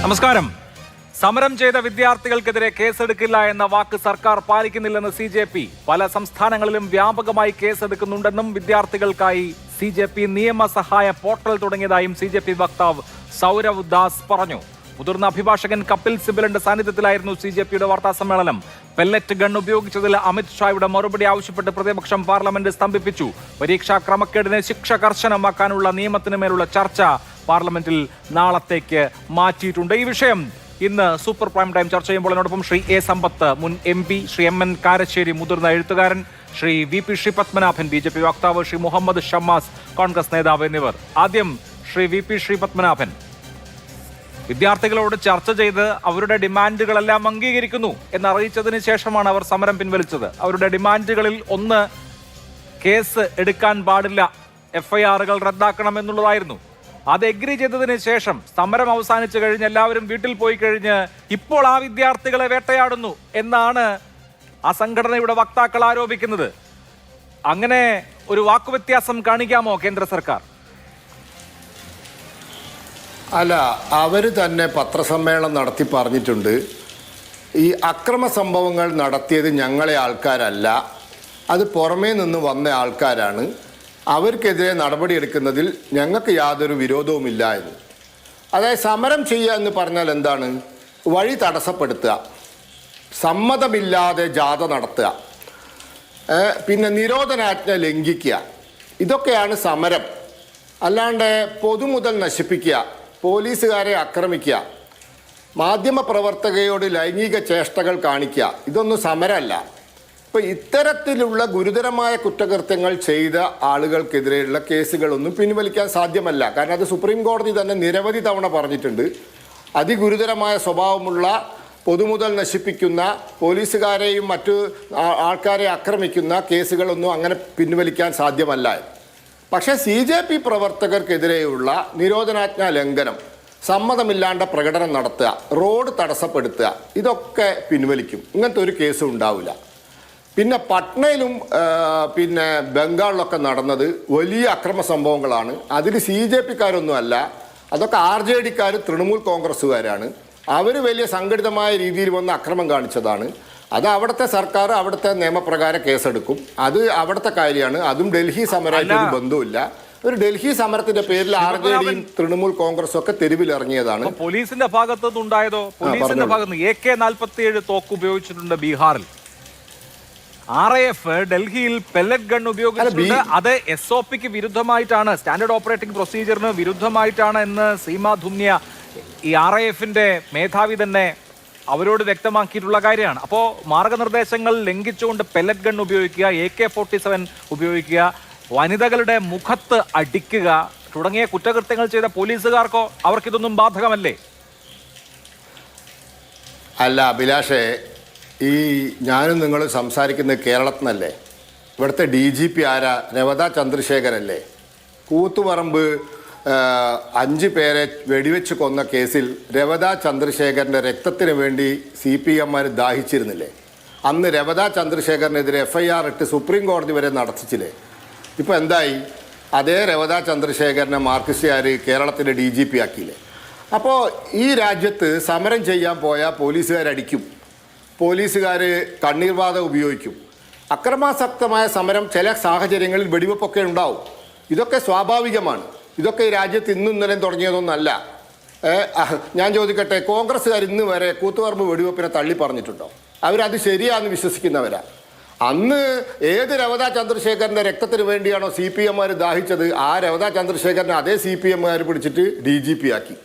നമസ്കാരം. സമരം ചെയ്ത വിദ്യാർത്ഥികൾക്കെതിരെ കേസെടുക്കില്ല എന്ന വാക്ക് സർക്കാർ പാലിക്കുന്നില്ലെന്ന് CJP. പല സംസ്ഥാനങ്ങളിലും വ്യാപകമായി കേസെടുക്കുന്നുണ്ടെന്നും വിദ്യാർത്ഥികൾക്കായി CJP നിയമസഹായ പോർട്ടൽ തുടങ്ങിയതായും CJP വക്താവ് സൗരവ് ദാസ് പറഞ്ഞു. മുതിർന്ന അഭിഭാഷകൻ കപിൽ സിബലിന്റെ സാന്നിധ്യത്തിലായിരുന്നു CJPയുടെ വാർത്താ സമ്മേളനം. പെല്ലറ്റ് ഗൺ ഉപയോഗിച്ചതിൽ അമിത് ഷായുടെ മറുപടി ആവശ്യപ്പെട്ട് പ്രതിപക്ഷം പാർലമെന്റ് സ്തംഭിപ്പിച്ചു. പരീക്ഷാ ക്രമക്കേടിന് ശിക്ഷ കർശനമാക്കാനുള്ള നിയമത്തിന് മേലുള്ള ചർച്ച പാർലമെന്റിൽ നാളത്തേക്ക് മാറ്റിയിട്ടുണ്ട്. ഈ വിഷയം ഇന്ന് സൂപ്പർ പ്രൈം ടൈം ചർച്ച ചെയ്യുമ്പോൾ എന്നോടൊപ്പം ശ്രീ A. സമ്പത്ത്, മുൻ MP, ശ്രീ MN കാരശ്ശേരി, മുതിർന്ന എഴുത്തുകാരൻ, ശ്രീ VP ശ്രീപത്മനാഭൻ, BJP വക്താവ്, ശ്രീ മുഹമ്മദ് ഷമ്മാസ്, കോൺഗ്രസ് നേതാവ് എന്നിവർ. ആദ്യം ശ്രീ VP ശ്രീപത്മനാഭൻ, വിദ്യാർത്ഥികളോട് ചർച്ച ചെയ്ത് അവരുടെ ഡിമാൻഡുകളെല്ലാം അംഗീകരിക്കുന്നു എന്നറിയിച്ചതിന് ശേഷമാണ് അവർ സമരം പിൻവലിച്ചത്. അവരുടെ ഡിമാൻഡുകളിൽ ഒന്ന് കേസ് എടുക്കാൻ പാടില്ല, FIR-കൾ റദ്ദാക്കണം എന്നുള്ളതായിരുന്നു. അത് എഗ്രി ചെയ്തതിന് ശേഷം സമരം അവസാനിച്ചു കഴിഞ്ഞ് എല്ലാവരും വീട്ടിൽ പോയി കഴിഞ്ഞ് ഇപ്പോൾ ആ വിദ്യാർത്ഥികളെ വേട്ടയാടുന്നു എന്നാണ് ആ സംഘടനയുടെ വക്താക്കൾ ആരോപിക്കുന്നത്. അങ്ങനെ ഒരു വാക്കുവ്യത്യാസം കാണിക്കാമോ കേന്ദ്ര സർക്കാർ? അല്ല, അവർ തന്നെ പത്രസമ്മേളനം നടത്തി പറഞ്ഞിട്ടുണ്ട്, ഈ അക്രമ സംഭവങ്ങൾ നടത്തിയത് ഞങ്ങളെ ആൾക്കാരല്ല, അത് പുറമേ നിന്ന് വന്ന ആൾക്കാരാണ്, അവർക്കെതിരെ നടപടിയെടുക്കുന്നതിൽ ഞങ്ങൾക്ക് യാതൊരു വിരോധവുമില്ല എന്ന്. അതായത് സമരം ചെയ്യുക എന്ന് പറഞ്ഞാൽ എന്താണ്? വഴി തടസ്സപ്പെടുത്തുക, സമ്മതമില്ലാതെ ജാഥ നടത്തുക, പിന്നെ നിരോധനാജ്ഞ ലംഘിക്കുക, ഇതൊക്കെയാണ് സമരം. അല്ലാണ്ട് പൊതുമുതൽ നശിപ്പിക്കുക, പോലീസുകാരെ ആക്രമിക്കുക, മാധ്യമപ്രവർത്തകയോട് ലൈംഗിക ചേഷ്ടകൾ കാണിക്കുക, ഇതൊന്നും സമരമല്ല. ഇപ്പോൾ ഇത്തരത്തിലുള്ള ഗുരുതരമായ കുറ്റകൃത്യങ്ങൾ ചെയ്ത ആളുകൾക്കെതിരെയുള്ള കേസുകളൊന്നും പിൻവലിക്കാൻ സാധ്യമല്ല. കാരണം അത് സുപ്രീം കോടതി തന്നെ നിരവധി തവണ പറഞ്ഞിട്ടുണ്ട്. അതിഗുരുതരമായ സ്വഭാവമുള്ള, പൊതുമുതൽ നശിപ്പിക്കുന്ന, പോലീസുകാരെയും മറ്റു ആൾക്കാരെ ആക്രമിക്കുന്ന കേസുകളൊന്നും അങ്ങനെ പിൻവലിക്കാൻ സാധ്യമല്ല. പക്ഷേ CJP പ്രവർത്തകർക്കെതിരെയുള്ള നിരോധനാജ്ഞാ ലംഘനം, സമ്മതമില്ലാണ്ട പ്രകടനം നടത്തുക, റോഡ് തടസ്സപ്പെടുത്തുക, ഇതൊക്കെ പിൻവലിക്കും. ഇങ്ങനത്തെ ഒരു കേസും ഉണ്ടാവില്ല. പിന്നെ പട്നയിലും പിന്നെ ബംഗാളിലൊക്കെ നടന്നത് വലിയ അക്രമ സംഭവങ്ങളാണ്. അതിൽ CJP-ക്കാരൊന്നുമല്ല, അതൊക്കെ RJD-ക്കാർ, തൃണമൂൽ കോൺഗ്രസ്സുകാരാണ്. അവർ വലിയ സംഘടിതമായ രീതിയിൽ വന്ന് അക്രമം കാണിച്ചതാണ്. അത് അവിടുത്തെ സർക്കാർ അവിടുത്തെ നിയമപ്രകാരം കേസെടുക്കും. അത് അവിടുത്തെ കാര്യമാണ്. അതും ഡൽഹി സമരമായിട്ട് ഒരു ബന്ധവുമില്ല. ഒരു ഡൽഹി സമരത്തിന്റെ പേരിൽ RJD-യും തൃണമൂൽ കോൺഗ്രസും ഒക്കെ തെരുവിലിറങ്ങിയതാണ്. പോലീസിന്റെ ഭാഗത്തുനിന്ന് ഉണ്ടായതോ? പോലീസിന്റെ ഭാഗത്ത് AK-47 തോക്ക് ഉപയോഗിച്ചിട്ടുണ്ട് ബീഹാറിൽ. RAF ഡൽഹിയിൽ പെല്ലറ്റ് ഗൺ ഉപയോഗിച്ചിട്ടുണ്ട്. അത് SOP-ക്ക് വിരുദ്ധമായിട്ടാണ്, സ്റ്റാൻഡേർഡ് ഓപ്പറേറ്റിംഗ് പ്രൊസീജിയറിന് വിരുദ്ധമായിട്ടാണ് എന്ന് സീമ ധുമ്നിയ, ഈ RAF-ന്റെ മേധാവി തന്നെ അവരോട് വ്യക്തമാക്കിയിട്ടുള്ള കാര്യമാണ്. അപ്പോൾ മാർഗനിർദ്ദേശങ്ങൾ ലംഘിച്ചുകൊണ്ട് പെല്ലറ്റ് ഗൺ ഉപയോഗിക്കുക, AK-47 ഉപയോഗിക്കുക, വനിതകളുടെ മുഖത്ത് അടിക്കുക തുടങ്ങിയ കുറ്റകൃത്യങ്ങൾ ചെയ്ത പോലീസുകാർക്കോ അവർക്കിതൊന്നും ബാധകമല്ലേ? അല്ല അഭിലാഷേ, ഈ ഞാനും നിങ്ങൾ സംസാരിക്കുന്നത് കേരളത്തിൽ നിന്നല്ലേ? ഇവിടുത്തെ DGP ആരാ? രവത ചന്ദ്രശേഖരല്ലേ? കൂത്തുപറമ്പ് 5 പേരെ വെടിവെച്ച് കൊന്ന കേസിൽ രവത ചന്ദ്രശേഖരൻ്റെ രക്തത്തിന് വേണ്ടി CPM-മാർ ദാഹിച്ചിരുന്നില്ലേ? അന്ന് രവത ചന്ദ്രശേഖരനെതിരെ FIR ഇട്ട് സുപ്രീം കോടതി വരെ നടത്തിച്ചില്ലേ? ഇപ്പോൾ എന്തായി? അതേ രവത ചന്ദ്രശേഖരനെ മാർക്സിസ്റ്റുകാർ കേരളത്തിൻ്റെ DGP ആക്കിയില്ലേ? അപ്പോൾ ഈ രാജ്യത്ത് സമരം ചെയ്യാൻ പോയാൽ പോലീസുകാരടിക്കും, പോലീസുകാർ കണ്ണീർവാതകം ഉപയോഗിക്കും. അക്രമാസക്തമായ സമരം ചില സാഹചര്യങ്ങളിൽ വെടിവെപ്പൊക്കെ ഉണ്ടാവും. ഇതൊക്കെ സ്വാഭാവികമാണ്. ഇതൊക്കെ ഈ രാജ്യത്ത് ഇന്നും ഇന്നലെയും തുടങ്ങിയതൊന്നല്ല. ഞാൻ ചോദിക്കട്ടെ, കോൺഗ്രസ്സുകാർ ഇന്ന് വരെ കൂത്തുപറമ്പ് വെടിവെപ്പിനെ തള്ളി പറഞ്ഞിട്ടുണ്ടോ? അവരത് ശരിയാണെന്ന് വിശ്വസിക്കുന്നവരാ. അന്ന് ഏത് രവത ചന്ദ്രശേഖരൻ്റെ രക്തത്തിന് വേണ്ടിയാണോ CPM-മാർ ദാഹിച്ചത്, ആ രവത ചന്ദ്രശേഖരനെ അതേ CPM-മാർ പിടിച്ചിട്ട് DGP ആക്കി.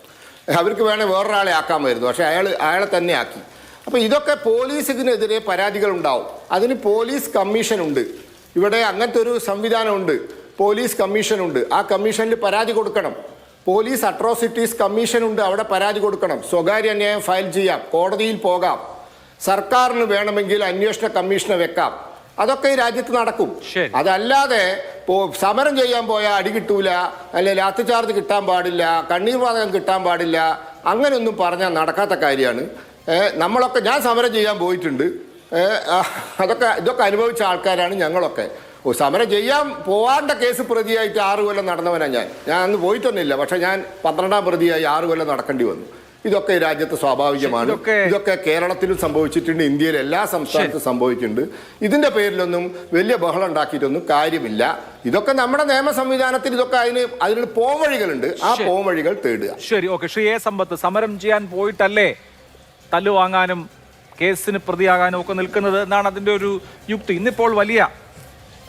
അവർക്ക് വേണേൽ വേറൊരാളെ ആക്കാമായിരുന്നു, പക്ഷേ അയാളെ തന്നെ ആക്കി. അപ്പോൾ ഇതൊക്കെ പോലീസിനെതിരെ പരാതികളുണ്ടാവും. അതിന് പോലീസ് കമ്മീഷനുണ്ട്. ഇവിടെ അങ്ങനത്തെ ഒരു സംവിധാനമുണ്ട്, പോലീസ് കമ്മീഷനുണ്ട്. ആ കമ്മീഷനിൽ പരാതി കൊടുക്കണം. പോലീസ് അട്രോസിറ്റീസ് കമ്മീഷനുണ്ട്, അവിടെ പരാതി കൊടുക്കണം. സ്വകാര്യ അന്യായം ഫയൽ ചെയ്യാം, കോടതിയിൽ പോകാം, സർക്കാരിന് വേണമെങ്കിൽ അന്വേഷണ കമ്മീഷനെ വെക്കാം. അതൊക്കെ ഈ രാജ്യത്ത് നടക്കും. അതല്ലാതെ സമരം ചെയ്യാൻ പോയാൽ അടി കിട്ടൂല, അല്ലെങ്കിൽ ലാത്തിചാർജ് കിട്ടാൻ പാടില്ല, കണ്ണീർവാതകം കിട്ടാൻ പാടില്ല, അങ്ങനെയൊന്നും പറഞ്ഞാൽ നടക്കാത്ത കാര്യമാണ്. നമ്മളൊക്കെ, ഞാൻ സമരം ചെയ്യാൻ പോയിട്ടുണ്ട്, ഇതൊക്കെ അനുഭവിച്ച ആൾക്കാരാണ് ഞങ്ങളൊക്കെ. സമരം ചെയ്യാൻ പോവാണ്ട കേസ് പ്രതിയായിട്ട് 6 കൊല്ലം നടന്നവനാണ് ഞാൻ അന്ന് പോയിട്ടൊന്നുമില്ല. പക്ഷേ ഞാൻ 12-ാം പ്രതിയായി 6 കൊല്ലം നടക്കേണ്ടി വന്നു. ഇതൊക്കെ ഈ രാജ്യത്ത് സ്വാഭാവികമാണ്. ഇതൊക്കെ കേരളത്തിലും സംഭവിച്ചിട്ടുണ്ട്, ഇന്ത്യയിലെ എല്ലാ സംസ്ഥാനത്തും സംഭവിച്ചിട്ടുണ്ട്. ഇതിന്റെ പേരിലൊന്നും വലിയ ബഹളം ഉണ്ടാക്കിയിട്ടൊന്നും കാര്യമില്ല. ഇതൊക്കെ നമ്മുടെ നിയമ സംവിധാനത്തിൽ ഇതൊക്കെ അതിന് പോംവഴികളുണ്ട്. ആ പോംവഴികൾ തേടുക. ശരി, ഓക്കെ. ശ്രീ എ സമ്പത്ത്, സമരം ചെയ്യാൻ പോയിട്ടല്ലേ തല്ലുവാങ്ങാനും കേസിന് പ്രതിയാകാനും ഒക്കെ നിൽക്കുന്നത് എന്നാണ് അതിന്റെ ഒരു യുക്തി. ഇന്നിപ്പോൾ വലിയ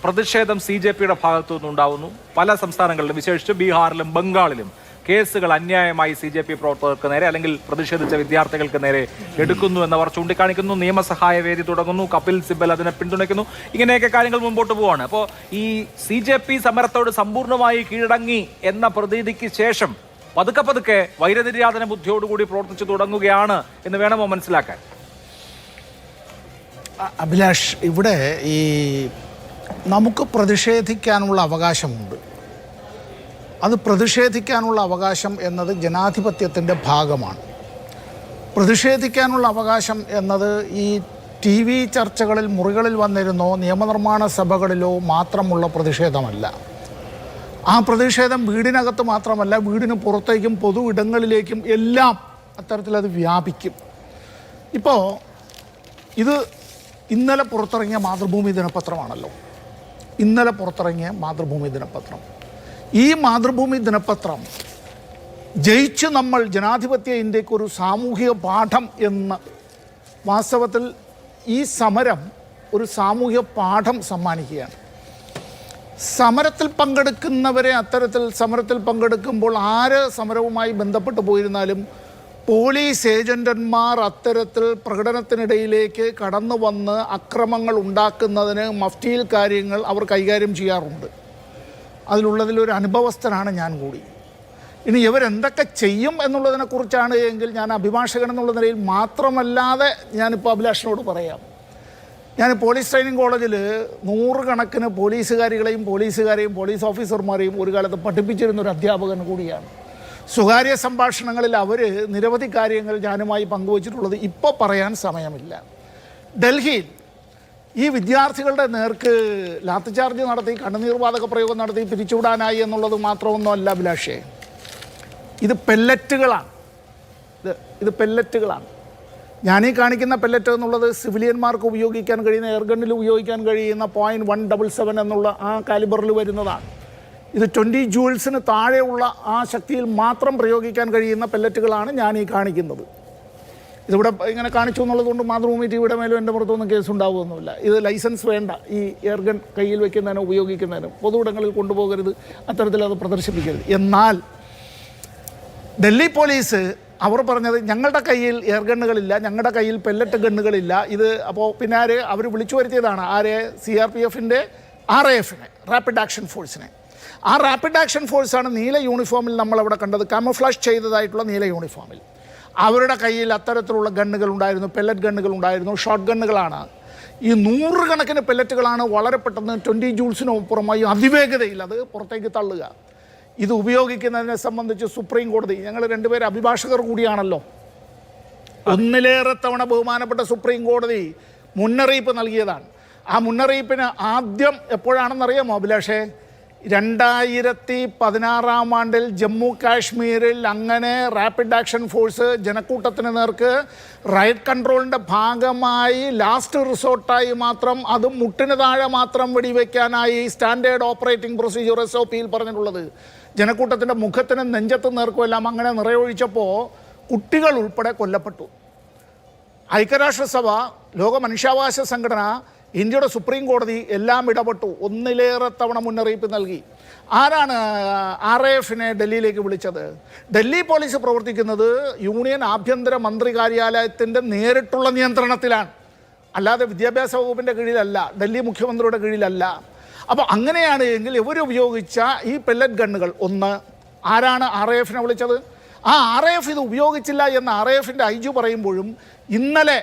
പ്രതിഷേധം CJPയുടെ ഭാഗത്തു നിന്നുണ്ടാവുന്നു. പല സംസ്ഥാനങ്ങളിലും, വിശേഷിച്ച് ബീഹാറിലും ബംഗാളിലും കേസുകൾ അന്യായമായി CJP പ്രവർത്തകർക്ക് നേരെ അല്ലെങ്കിൽ പ്രതിഷേധിച്ച വിദ്യാർത്ഥികൾക്ക് നേരെ എടുക്കുന്നു എന്നവർ ചൂണ്ടിക്കാണിക്കുന്നു. നിയമസഹായ വേദി തുടങ്ങുന്നു. കപിൽ സിബൽ അതിനെ പിന്തുണയ്ക്കുന്നു. ഇങ്ങനെയൊക്കെ കാര്യങ്ങൾ മുമ്പോട്ട് പോവാണ്. അപ്പോൾ ഈ CJP സമരത്തോട് സമ്പൂർണ്ണമായി കീഴടങ്ങി എന്ന പ്രതീതിക്ക് ശേഷം പതുക്കെ വൈരനിര്യാതന ബുദ്ധിയോടുകൂടി പ്രവർത്തിച്ചു തുടങ്ങുകയാണ് എന്ന് വേണമോ മനസ്സിലാക്കാൻ? അഭിലാഷ്, ഇവിടെ ഈ നമുക്ക് പ്രതിഷേധിക്കാനുള്ള അവകാശമുണ്ട്. അത് പ്രതിഷേധിക്കാനുള്ള അവകാശം എന്നത് ജനാധിപത്യത്തിൻ്റെ ഭാഗമാണ്. പ്രതിഷേധിക്കാനുള്ള അവകാശം എന്നത് ഈ TV ചർച്ചകളിൽ മുറികളിൽ വന്നിരുന്നോ നിയമനിർമ്മാണ സഭകളിലോ മാത്രമുള്ള പ്രതിഷേധമല്ല. ആ പ്രതിഷേധം വീടിനകത്ത് മാത്രമല്ല, വീടിന് പുറത്തേക്കും പൊതു ഇടങ്ങളിലേക്കും എല്ലാം അത്തരത്തിലത് വ്യാപിക്കും. ഇപ്പോൾ ഇത് ഇന്നലെ പുറത്തിറങ്ങിയ മാതൃഭൂമി ദിനപത്രമാണല്ലോ. ഇന്നലെ പുറത്തിറങ്ങിയ മാതൃഭൂമി ദിനപത്രം, ഈ മാതൃഭൂമി ദിനപത്രം ജയിച്ച് നമ്മൾ ജനാധിപത്യ ഇന്ത്യക്ക് ഒരു സാമൂഹിക പാഠം എന്ന്, വാസ്തവത്തിൽ ഈ സമരം ഒരു സാമൂഹിക പാഠം സമ്മാനിക്കുകയാണ്. സമരത്തിൽ പങ്കെടുക്കുന്നവരെ അത്തരത്തിൽ സമരത്തിൽ പങ്കെടുക്കുമ്പോൾ ആര് സമരവുമായി ബന്ധപ്പെട്ട് പോയിരുന്നാലും പോലീസ് ഏജന്റന്മാർ അത്തരത്തിൽ പ്രകടനത്തിനിടയിലേക്ക് കടന്നു വന്ന് അക്രമങ്ങൾ ഉണ്ടാക്കുന്നതിന് മഫ്റ്റിയിൽ കാര്യങ്ങൾ അവർ കൈകാര്യം ചെയ്യാറുണ്ട്. അതിലുള്ളതിലൊരു അനുഭവസ്ഥനാണ് ഞാൻ കൂടി. ഇനി ഇവരെന്തൊക്കെ ചെയ്യും എന്നുള്ളതിനെക്കുറിച്ചാണ് എങ്കിൽ ഞാൻ അഭിഭാഷകൻ എന്നുള്ള നിലയിൽ മാത്രമല്ലാതെ ഞാനിപ്പോൾ അഭിലാഷിനോട് പറയാം. ഞാൻ പോലീസ് ട്രെയിനിങ് കോളേജിൽ 100 കണക്കിന് പോലീസുകാരികളെയും പോലീസ് ഓഫീസർമാരെയും ഒരു കാലത്ത് പഠിപ്പിച്ചിരുന്നൊരു അധ്യാപകൻ കൂടിയാണ്. സ്വകാര്യ സംഭാഷണങ്ങളിൽ അവർ നിരവധി കാര്യങ്ങൾ ഞാനുമായി പങ്കുവച്ചിട്ടുള്ളത് ഇപ്പോൾ പറയാൻ സമയമില്ല. ഡൽഹിയിൽ ഈ വിദ്യാർത്ഥികളുടെ നേർക്ക് ലാത്തിചാർജ് നടത്തി, കണ്ണുനീർവാതക പ്രയോഗം നടത്തി പിരിച്ചുവിടാനായി എന്നുള്ളത് മാത്രമൊന്നുമല്ല അഭിലാഷേ. ഇത് പെല്ലറ്റുകളാണ്. ഇത് പെല്ലറ്റുകളാണ്. ഞാനീ കാണിക്കുന്ന പെല്ലറ്റ് എന്നുള്ളത് സിവിലിയന്മാർക്ക് ഉപയോഗിക്കാൻ കഴിയുന്ന, എയർഗണ്ണിൽ ഉപയോഗിക്കാൻ കഴിയുന്ന .177 എന്നുള്ള ആ കാലിബറിൽ വരുന്നതാണ്. ഇത് 20 ജൂൾസിന് താഴെയുള്ള ആ ശക്തിയിൽ മാത്രം പ്രയോഗിക്കാൻ കഴിയുന്ന പെല്ലറ്റുകളാണ് ഞാൻ ഈ കാണിക്കുന്നത്. ഇതിവിടെ ഇങ്ങനെ കാണിച്ചു എന്നുള്ളത് കൊണ്ട് മാതൃഭൂമി TVയുടെ മേലും എൻ്റെ പുറത്തൊന്നും കേസുണ്ടാവുകയൊന്നുമില്ല. ഇത് ലൈസൻസ് വേണ്ട. ഈ എയർഗൺ കയ്യിൽ വയ്ക്കുന്നതിനും ഉപയോഗിക്കുന്നതിനും പൊതുവിടങ്ങളിൽ കൊണ്ടുപോകരുത്, അത്തരത്തിൽ അത് പ്രദർശിപ്പിക്കരുത്. എന്നാൽ ഡൽഹി പോലീസ് അവർ പറഞ്ഞത് ഞങ്ങളുടെ കയ്യിൽ എയർഗണ്ണുകളില്ല, ഞങ്ങളുടെ കയ്യിൽ പെല്ലറ്റ് ഗണ്ണുകളില്ല. ഇത് അപ്പോൾ പിന്നെ അവർ വിളിച്ചു വരുത്തിയതാണ് CRPFൻ്റെ RAFനെ, റാപ്പിഡ് ആക്ഷൻ ഫോഴ്സിനെ. ആ റാപ്പിഡ് ആക്ഷൻ ഫോഴ്സാണ് നീല യൂണിഫോമിൽ നമ്മളവിടെ കണ്ടത്, കാമഫ്ലാഷ് ചെയ്തതായിട്ടുള്ള നീല യൂണിഫോമിൽ. അവരുടെ കയ്യിൽ അത്തരത്തിലുള്ള ഗണ്ണുകൾ ഉണ്ടായിരുന്നു, പെല്ലറ്റ് ഗണ്ണുകൾ ഉണ്ടായിരുന്നു, ഷോട്ട് ഗണ്ണുകളാണ്. ഈ 100 കണക്കിന് പെല്ലറ്റുകളാണ് വളരെ പെട്ടെന്ന് 20 ജൂൾസിനപ്പുറമായി അതിവേഗതയിൽ അത് പുറത്തേക്ക് തള്ളുക. ഇത് ഉപയോഗിക്കുന്നതിനെ സംബന്ധിച്ച് സുപ്രീം കോടതി, ഞങ്ങൾ രണ്ടുപേരും അഭിഭാഷകർ കൂടിയാണല്ലോ, ഒന്നിലേറെ തവണ ബഹുമാനപ്പെട്ട സുപ്രീം കോടതി മുന്നറിയിപ്പ് നൽകിയതാണ്. ആ മുന്നറിയിപ്പിന് ആദ്യം എപ്പോഴാണെന്നറിയാമോ അഭിലാഷേ? 2016 ആണ്ടിൽ ജമ്മു കാശ്മീരിൽ അങ്ങനെ റാപ്പിഡ് ആക്ഷൻ ഫോഴ്സ് ജനക്കൂട്ടത്തിന് നേർക്ക് റൈറ്റ് കൺട്രോളിൻ്റെ ഭാഗമായി ലാസ്റ്റ് റിസോർട്ടായി മാത്രം, അതും മുട്ടിന് താഴെ മാത്രം വെടിവെക്കാനായി സ്റ്റാൻഡേർഡ് ഓപ്പറേറ്റിംഗ് പ്രൊസീജിയർ SOPയിൽ പറഞ്ഞിട്ടുള്ളത്. ജനക്കൂട്ടത്തിൻ്റെ മുഖത്തിനും നെഞ്ചത്തും നേർക്കുമെല്ലാം അങ്ങനെ നിറയൊഴിച്ചപ്പോൾ കുട്ടികൾ ഉൾപ്പെടെ കൊല്ലപ്പെട്ടു. ഐക്യരാഷ്ട്രസഭ, ലോക മനുഷ്യാവകാശ സംഘടന, ഇന്ത്യയുടെ സുപ്രീം കോടതി എല്ലാം ഇടപെട്ടു. ഒന്നിലേറെ തവണ മുന്നറിയിപ്പ് നൽകി. ആരാണ് RAFനെ ഡൽഹിയിലേക്ക് വിളിച്ചത്? ഡൽഹി പോലീസ് പ്രവർത്തിക്കുന്നത് യൂണിയൻ ആഭ്യന്തര മന്ത്രി കാര്യാലയത്തിൻ്റെ നേരിട്ടുള്ള നിയന്ത്രണത്തിലാണ്, അല്ലാതെ വിദ്യാഭ്യാസ വകുപ്പിൻ്റെ കീഴിലല്ല, ഡൽഹി മുഖ്യമന്ത്രിയുടെ കീഴിലല്ല. അപ്പോൾ അങ്ങനെയാണ് എങ്കിൽ ഇവരുപയോഗിച്ച ഈ പെല്ലറ്റ് ഗണ്ണുകൾ, ഒന്ന് ആരാണ് RAFനെ വിളിച്ചത്? ആ RAF ഇത് ഉപയോഗിച്ചില്ല എന്ന് RAFൻ്റെ IG പറയുമ്പോഴും ഇന്നലെ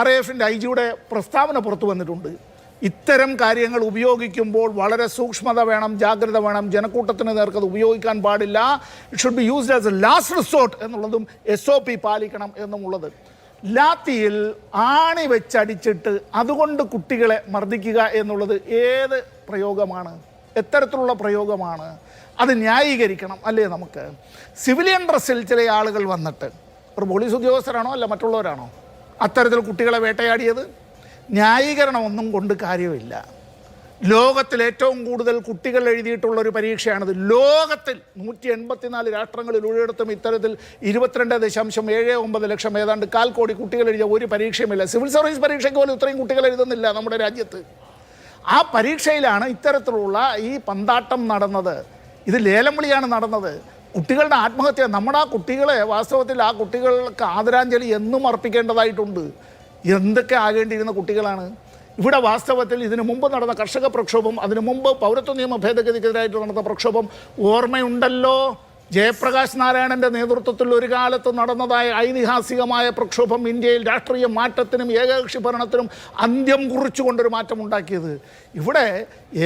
RAFൻ്റെ IG-യുടെ പ്രസ്താവന പുറത്തു വന്നിട്ടുണ്ട്. ഇത്തരം കാര്യങ്ങൾ ഉപയോഗിക്കുമ്പോൾ വളരെ സൂക്ഷ്മത വേണം, ജാഗ്രത വേണം, ജനക്കൂട്ടത്തിന് നേർക്കത് ഉപയോഗിക്കാൻ പാടില്ല. It should be used as A last resort എന്നുള്ളതും SOP പാലിക്കണം എന്നുമുള്ളത്. ലാത്തിയിൽ ആണി വെച്ചടിച്ചിട്ട് അതുകൊണ്ട് കുട്ടികളെ മർദ്ദിക്കുക എന്നുള്ളത് ഏത് പ്രയോഗമാണ്? എത്തരത്തിലുള്ള പ്രയോഗമാണ്? അത് ന്യായീകരിക്കണം അല്ലേ? നമുക്ക് സിവിലിയൻ ഡ്രസ്സിൽ ചില ആളുകൾ വന്നിട്ട് ഒരു പോലീസ് ഉദ്യോഗസ്ഥരാണോ അല്ല മറ്റുള്ളവരാണോ അത്തരത്തിൽ കുട്ടികളെ വേട്ടയാടിയത്? ന്യായീകരണമൊന്നും കൊണ്ട് കാര്യമില്ല. ലോകത്തിൽ ഏറ്റവും കൂടുതൽ കുട്ടികൾ എഴുതിയിട്ടുള്ള ഒരു പരീക്ഷയാണിത്. ലോകത്തിൽ 184 രാഷ്ട്രങ്ങളിൽ ഒരിടത്തും ഇത്തരത്തിൽ 22.79 ലക്ഷം, ഏതാണ്ട് 1/4 കോടി കുട്ടികൾ എഴുതിയ ഒരു പരീക്ഷയുമില്ല. സിവിൽ സർവീസ് പരീക്ഷയ്ക്ക് പോലും ഇത്രയും കുട്ടികൾ എഴുതുന്നില്ല നമ്മുടെ രാജ്യത്ത്. ആ പരീക്ഷയിലാണ് ഇത്തരത്തിലുള്ള ഈ പന്താട്ടം നടന്നത്. ഇത് ലേലം വിളിയാണ് നടന്നത്. കുട്ടികളുടെ ആത്മഹത്യ, നമ്മുടെ ആ കുട്ടികളെ വാസ്തവത്തിൽ ആ കുട്ടികൾക്ക് ആദരാഞ്ജലി എന്നും അർപ്പിക്കേണ്ടതായിട്ടുണ്ട്. എന്തൊക്കെ ആകേണ്ടിയിരുന്ന കുട്ടികളാണ്. ഇവിടെ വാസ്തവത്തിൽ ഇതിനു മുമ്പ് നടന്ന കർഷക പ്രക്ഷോഭം, അതിനു മുമ്പ് പൗരത്വ നിയമ ഭേദഗതിക്കെതിരായിട്ട് നടന്ന പ്രക്ഷോഭം ഓർമ്മയുണ്ടല്ലോ. ജയപ്രകാശ് നാരായണൻ്റെ നേതൃത്വത്തിൽ ഒരു കാലത്ത് നടന്നതായ ഐതിഹാസികമായ പ്രക്ഷോഭം ഇന്ത്യയിൽ രാഷ്ട്രീയ മാറ്റത്തിനും ഏകകക്ഷി ഭരണത്തിനും അന്ത്യം കുറിച്ചുകൊണ്ടൊരു മാറ്റം ഉണ്ടാക്കിയത്. ഇവിടെ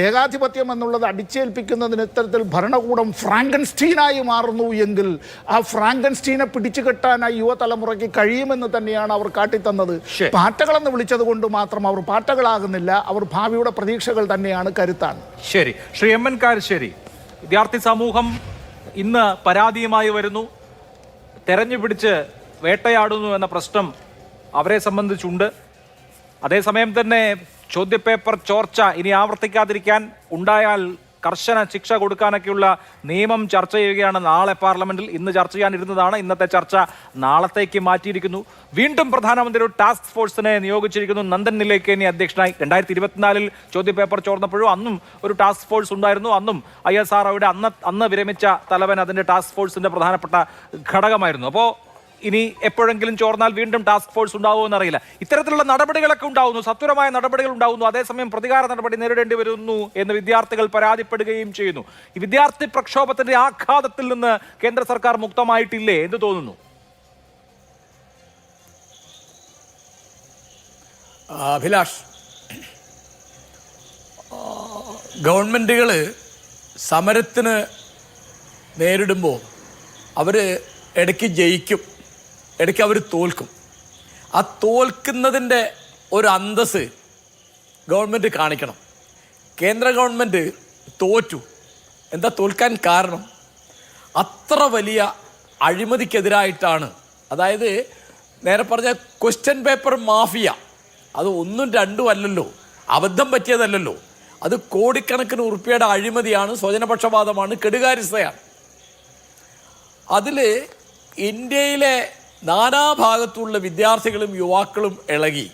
ഏകാധിപത്യം എന്നുള്ളത് അടിച്ചേൽപ്പിക്കുന്നതിന് ഇത്തരത്തിൽ ഭരണകൂടം ഫ്രാങ്കൻസ്റ്റീനായി മാറുന്നു എങ്കിൽ ആ ഫ്രാങ്കൻസ്റ്റീനെ പിടിച്ചു കെട്ടാൻ ആ യുവതലമുറയ്ക്ക് കഴിയുമെന്ന് തന്നെയാണ് അവർ കാട്ടിത്തന്നത്. പാറ്റകളെന്ന് വിളിച്ചത് കൊണ്ട് മാത്രം അവർ പാറ്റകളാകുന്നില്ല, അവർ ഭാവിയുടെ പ്രതീക്ഷകൾ തന്നെയാണ്, കരുത്താണ്. ശരി, ശ്രീ എം എൻ കാരശ്ശേരി, വിദ്യാർത്ഥി സമൂഹം ഇന്ന് പരാതിയുമായി വരുന്നു. തെരഞ്ഞു പിടിച്ച് വേട്ടയാടുന്നു എന്ന പ്രശ്നം അവരെ സംബന്ധിച്ചുണ്ട്. അതേസമയം തന്നെ ചോദ്യപേപ്പർ ചോർച്ച ഇനി ആവർത്തിക്കാതിരിക്കാൻ, ഉണ്ടായാൽ കർശന ശിക്ഷ കൊടുക്കാനൊക്കെയുള്ള നിയമം ചർച്ച ചെയ്യുകയാണ് നാളെ പാർലമെന്റിൽ. ഇന്ന് ചർച്ച ചെയ്യാനിരുന്നതാണ്, ഇന്നത്തെ ചർച്ച നാളത്തേക്ക് മാറ്റിയിരിക്കുന്നു. വീണ്ടും പ്രധാനമന്ത്രി ഒരു ടാസ്ക് ഫോഴ്സിനെ നിയോഗിച്ചിരിക്കുന്നു. നന്ദൻ നിലേക്കനി അധ്യക്ഷനായി. 2024 ചോദ്യപേപ്പർ ചോർന്നപ്പോഴും അന്നും ഒരു ടാസ്ക് ഫോഴ്സ് ഉണ്ടായിരുന്നു. അന്നും ISROയുടെ അന്ന് വിരമിച്ച തലവൻ അതിന്റെ ടാസ്ക് ഫോഴ്സിന്റെ പ്രധാനപ്പെട്ട ഘടകമായിരുന്നു. അപ്പോൾ ഇനി എപ്പോഴെങ്കിലും ചോർന്നാൽ വീണ്ടും ടാസ്ക് ഫോഴ്സ് ഉണ്ടാവുമെന്ന് അറിയില്ല. ഇത്തരത്തിലുള്ള നടപടികളൊക്കെ ഉണ്ടാവുന്നു, സത്വരമായ നടപടികൾ ഉണ്ടാവുന്നു. അതേസമയം പ്രതികാര നടപടി നേരിടേണ്ടി വരുന്നു എന്ന് വിദ്യാർത്ഥികൾ പരാതിപ്പെടുകയും ചെയ്യുന്നു. ഈ വിദ്യാർത്ഥി പ്രക്ഷോഭത്തിന്റെ ആഘാതത്തിൽ നിന്ന് കേന്ദ്ര സർക്കാർ മുക്തമായിട്ടില്ലേ എന്ന് തോന്നുന്നു? അഭിലാഷ്, ഗവൺമെൻറ്റുകൾ സമരത്തിന് നേരിടുമ്പോൾ അവർ ഇടയ്ക്ക് ജയിക്കും, ഇടയ്ക്ക് അവർ തോൽക്കും. ആ തോൽക്കുന്നതിൻ്റെ ഒരു അന്തസ്സ് ഗവൺമെൻറ് കാണിക്കണം. കേന്ദ്ര ഗവൺമെൻറ് തോറ്റു. എന്താ തോൽക്കാൻ കാരണം? അത്ര വലിയ അഴിമതിക്കെതിരായിട്ടാണ്. അതായത് നേരെ പറഞ്ഞ ക്വസ്റ്റ്യൻ പേപ്പർ മാഫിയ, അത് 1ഉം 2ഉം അല്ലല്ലോ, അബദ്ധം പറ്റിയതല്ലല്ലോ, അത് കോടിക്കണക്കിന് ഉറുപ്പിയുടെ അഴിമതിയാണ്, സ്വജനപക്ഷപാതമാണ്, കെടുകാര്യസ്ഥയാണ്. അതിൽ ഇന്ത്യയിലെ നാനാഭാഗത്തുള്ള വിദ്യാർത്ഥികളും യുവാക്കളും ഇളകി.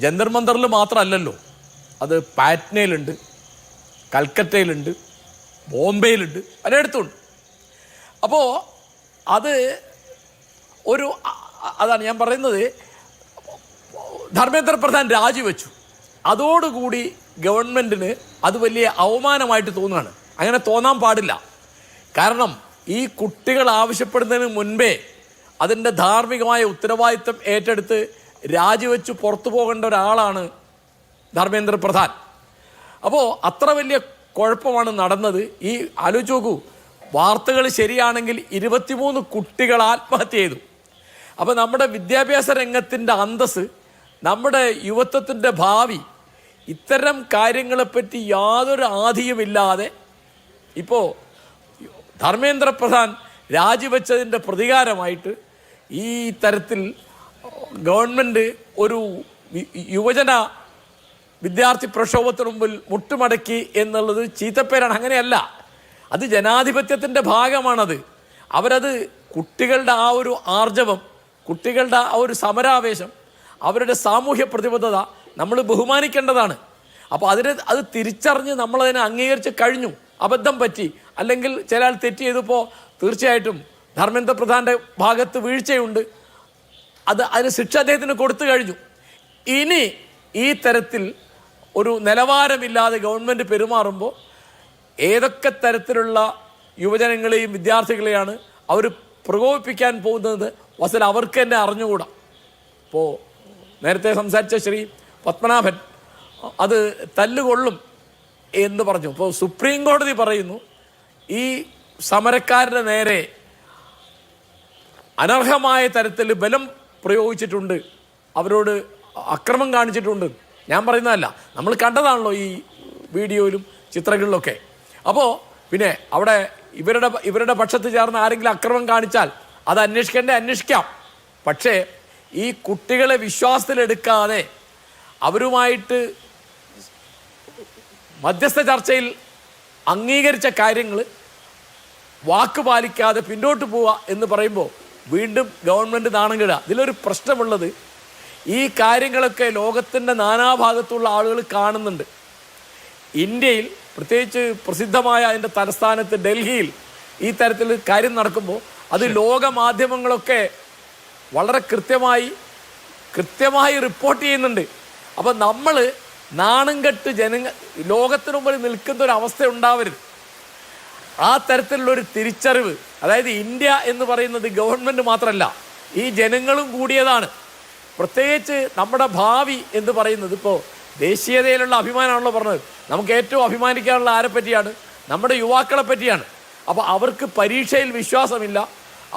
ജന്തർ മന്ദറിൽ മാത്രമല്ലല്ലോ, അത് പാറ്റ്നയിലുണ്ട്, കൽക്കറ്റയിലുണ്ട്, ബോംബെയിലുണ്ട്, പലയിടത്തുണ്ട്. അപ്പോൾ അതാണ് ഞാൻ പറയുന്നത്. ധർമ്മേന്ദ്ര പ്രധാൻ രാജിവെച്ചു. അതോടുകൂടി ഗവൺമെൻറ്റിന് അത് വലിയ അവമാനമായിട്ട് തോന്നുകയാണ്. അങ്ങനെ തോന്നാൻ പാടില്ല. കാരണം ഈ കുട്ടികൾ ആവശ്യപ്പെടുന്നതിന് മുൻപേ അതിൻ്റെ ധാർമ്മികമായ ഉത്തരവാദിത്വം ഏറ്റെടുത്ത് രാജിവെച്ച് പുറത്തു പോകേണ്ട ഒരാളാണ് ധർമ്മേന്ദ്ര പ്രധാൻ. അപ്പോൾ അത്ര വലിയ കുഴപ്പമാണ് നടന്നത്. ഈ ആലോചിച്ച് നോക്കൂ, വാർത്തകൾ ശരിയാണെങ്കിൽ 23 കുട്ടികൾ ആത്മഹത്യ ചെയ്തു. അപ്പോൾ നമ്മുടെ വിദ്യാഭ്യാസ രംഗത്തിൻ്റെ അന്തസ്സ്, നമ്മുടെ യുവത്വത്തിൻ്റെ ഭാവി, ഇത്തരം കാര്യങ്ങളെപ്പറ്റി യാതൊരു ആധിയുമില്ലാതെ ഇപ്പോൾ ധർമ്മേന്ദ്ര പ്രധാൻ രാജിവെച്ചതിൻ്റെ പ്രതികാരമായിട്ട് ഈ തരത്തിൽ ഗവൺമെൻറ് ഒരു യുവജന വിദ്യാർത്ഥി പ്രക്ഷോഭത്തിന് മുമ്പിൽ മുട്ടുമടക്കി എന്നുള്ളത് ചീത്തപ്പേരാണ്. അങ്ങനെയല്ല, അത് ജനാധിപത്യത്തിൻ്റെ ഭാഗമാണത്. അവരത് കുട്ടികളുടെ ആ ഒരു ആർജവം, കുട്ടികളുടെ ആ ഒരു സമരാവേശം, അവരുടെ സാമൂഹ്യ പ്രതിബദ്ധത നമ്മൾ ബഹുമാനിക്കേണ്ടതാണ്. അപ്പോൾ അത് തിരിച്ചറിഞ്ഞ് നമ്മളതിനെ അംഗീകരിച്ച് കഴിഞ്ഞു. അബദ്ധം പറ്റി, അല്ലെങ്കിൽ ചില ആൾ തെറ്റ് ചെയ്തപ്പോൾ തീർച്ചയായിട്ടും ധർമ്മേന്ദ്ര പ്രധാൻ്റെ ഭാഗത്ത് വീഴ്ചയുണ്ട്. അതിന് ശിക്ഷ അദ്ദേഹത്തിന് കൊടുത്തു കഴിഞ്ഞു. ഇനി ഈ തരത്തിൽ ഒരു നിലവാരമില്ലാതെ ഗവൺമെൻറ് പെരുമാറുമ്പോൾ ഏതൊക്കെ തരത്തിലുള്ള യുവജനങ്ങളെയും വിദ്യാർത്ഥികളെയാണ് അവർ പ്രകോപിപ്പിക്കാൻ പോകുന്നത് വസ്തുത അവർക്ക് തന്നെ അറിഞ്ഞുകൂടാ. ഇപ്പോൾ നേരത്തെ സംസാരിച്ച ശ്രീ പത്മനാഭൻ അത് തല്ലുകൊള്ളും എന്ന് പറഞ്ഞു. ഇപ്പോൾ സുപ്രീം കോടതി പറയുന്നു ഈ സമരക്കാരുടെ നേരെ അനർഹമായ തരത്തിൽ ബലം പ്രയോഗിച്ചിട്ടുണ്ട്, അവരോട് അക്രമം കാണിച്ചിട്ടുണ്ട്. ഞാൻ പറയുന്നതല്ല, നമ്മൾ കണ്ടതാണല്ലോ ഈ വീഡിയോയിലും ചിത്രങ്ങളിലൊക്കെ. അപ്പോൾ പിന്നെ അവിടെ ഇവരുടെ പക്ഷത്ത് ചേർന്ന് ആരെങ്കിലും അക്രമം കാണിച്ചാൽ അത് അന്വേഷിക്കാം. പക്ഷേ ഈ കുട്ടികളെ വിശ്വാസത്തിലെടുക്കാതെ അവരുമായിട്ട് മധ്യസ്ഥ ചർച്ചയിൽ അംഗീകരിച്ച കാര്യങ്ങൾ വാക്ക് പാലിക്കാതെ പിന്നോട്ട് പോവുക എന്ന് പറയുമ്പോൾ വീണ്ടും ഗവൺമെൻറ് നാണം കെടുക. ഇതിലൊരു പ്രശ്നമുള്ളത്, ഈ കാര്യങ്ങളൊക്കെ ലോകത്തിൻ്റെ നാനാഭാഗത്തുള്ള ആളുകൾ കാണുന്നുണ്ട്. ഇന്ത്യയിൽ പ്രത്യേകിച്ച് പ്രസിദ്ധമായ അതിൻ്റെ തലസ്ഥാനത്ത് ഡൽഹിയിൽ ഈ തരത്തിൽ കാര്യം നടക്കുമ്പോൾ അത് ലോക മാധ്യമങ്ങളൊക്കെ വളരെ കൃത്യമായി റിപ്പോർട്ട് ചെയ്യുന്നുണ്ട്. അപ്പം നമ്മൾ നാണം കെട്ട് ലോകത്തിനു മുമ്പിൽ നിൽക്കുന്ന ഒരു അവസ്ഥ ഉണ്ടാവരുത്. ആ തരത്തിലുള്ളൊരു തിരിച്ചറിവ്, അതായത് ഇന്ത്യ എന്ന് പറയുന്നത് ഗവൺമെൻറ് മാത്രമല്ല, ഈ ജനങ്ങളും കൂടിയതാണ്. പ്രത്യേകിച്ച് നമ്മുടെ ഭാവി എന്ന് പറയുന്നത് ഇപ്പോൾ ദേശീയതയിലുള്ള അഭിമാനമാണല്ലോ പറഞ്ഞത്. നമുക്ക് ഏറ്റവും അഭിമാനിക്കാനുള്ള ആരെ പറ്റിയാണ്? നമ്മുടെ യുവാക്കളെ പറ്റിയാണ്. അപ്പോൾ അവർക്ക് പരീക്ഷയിൽ വിശ്വാസമില്ല,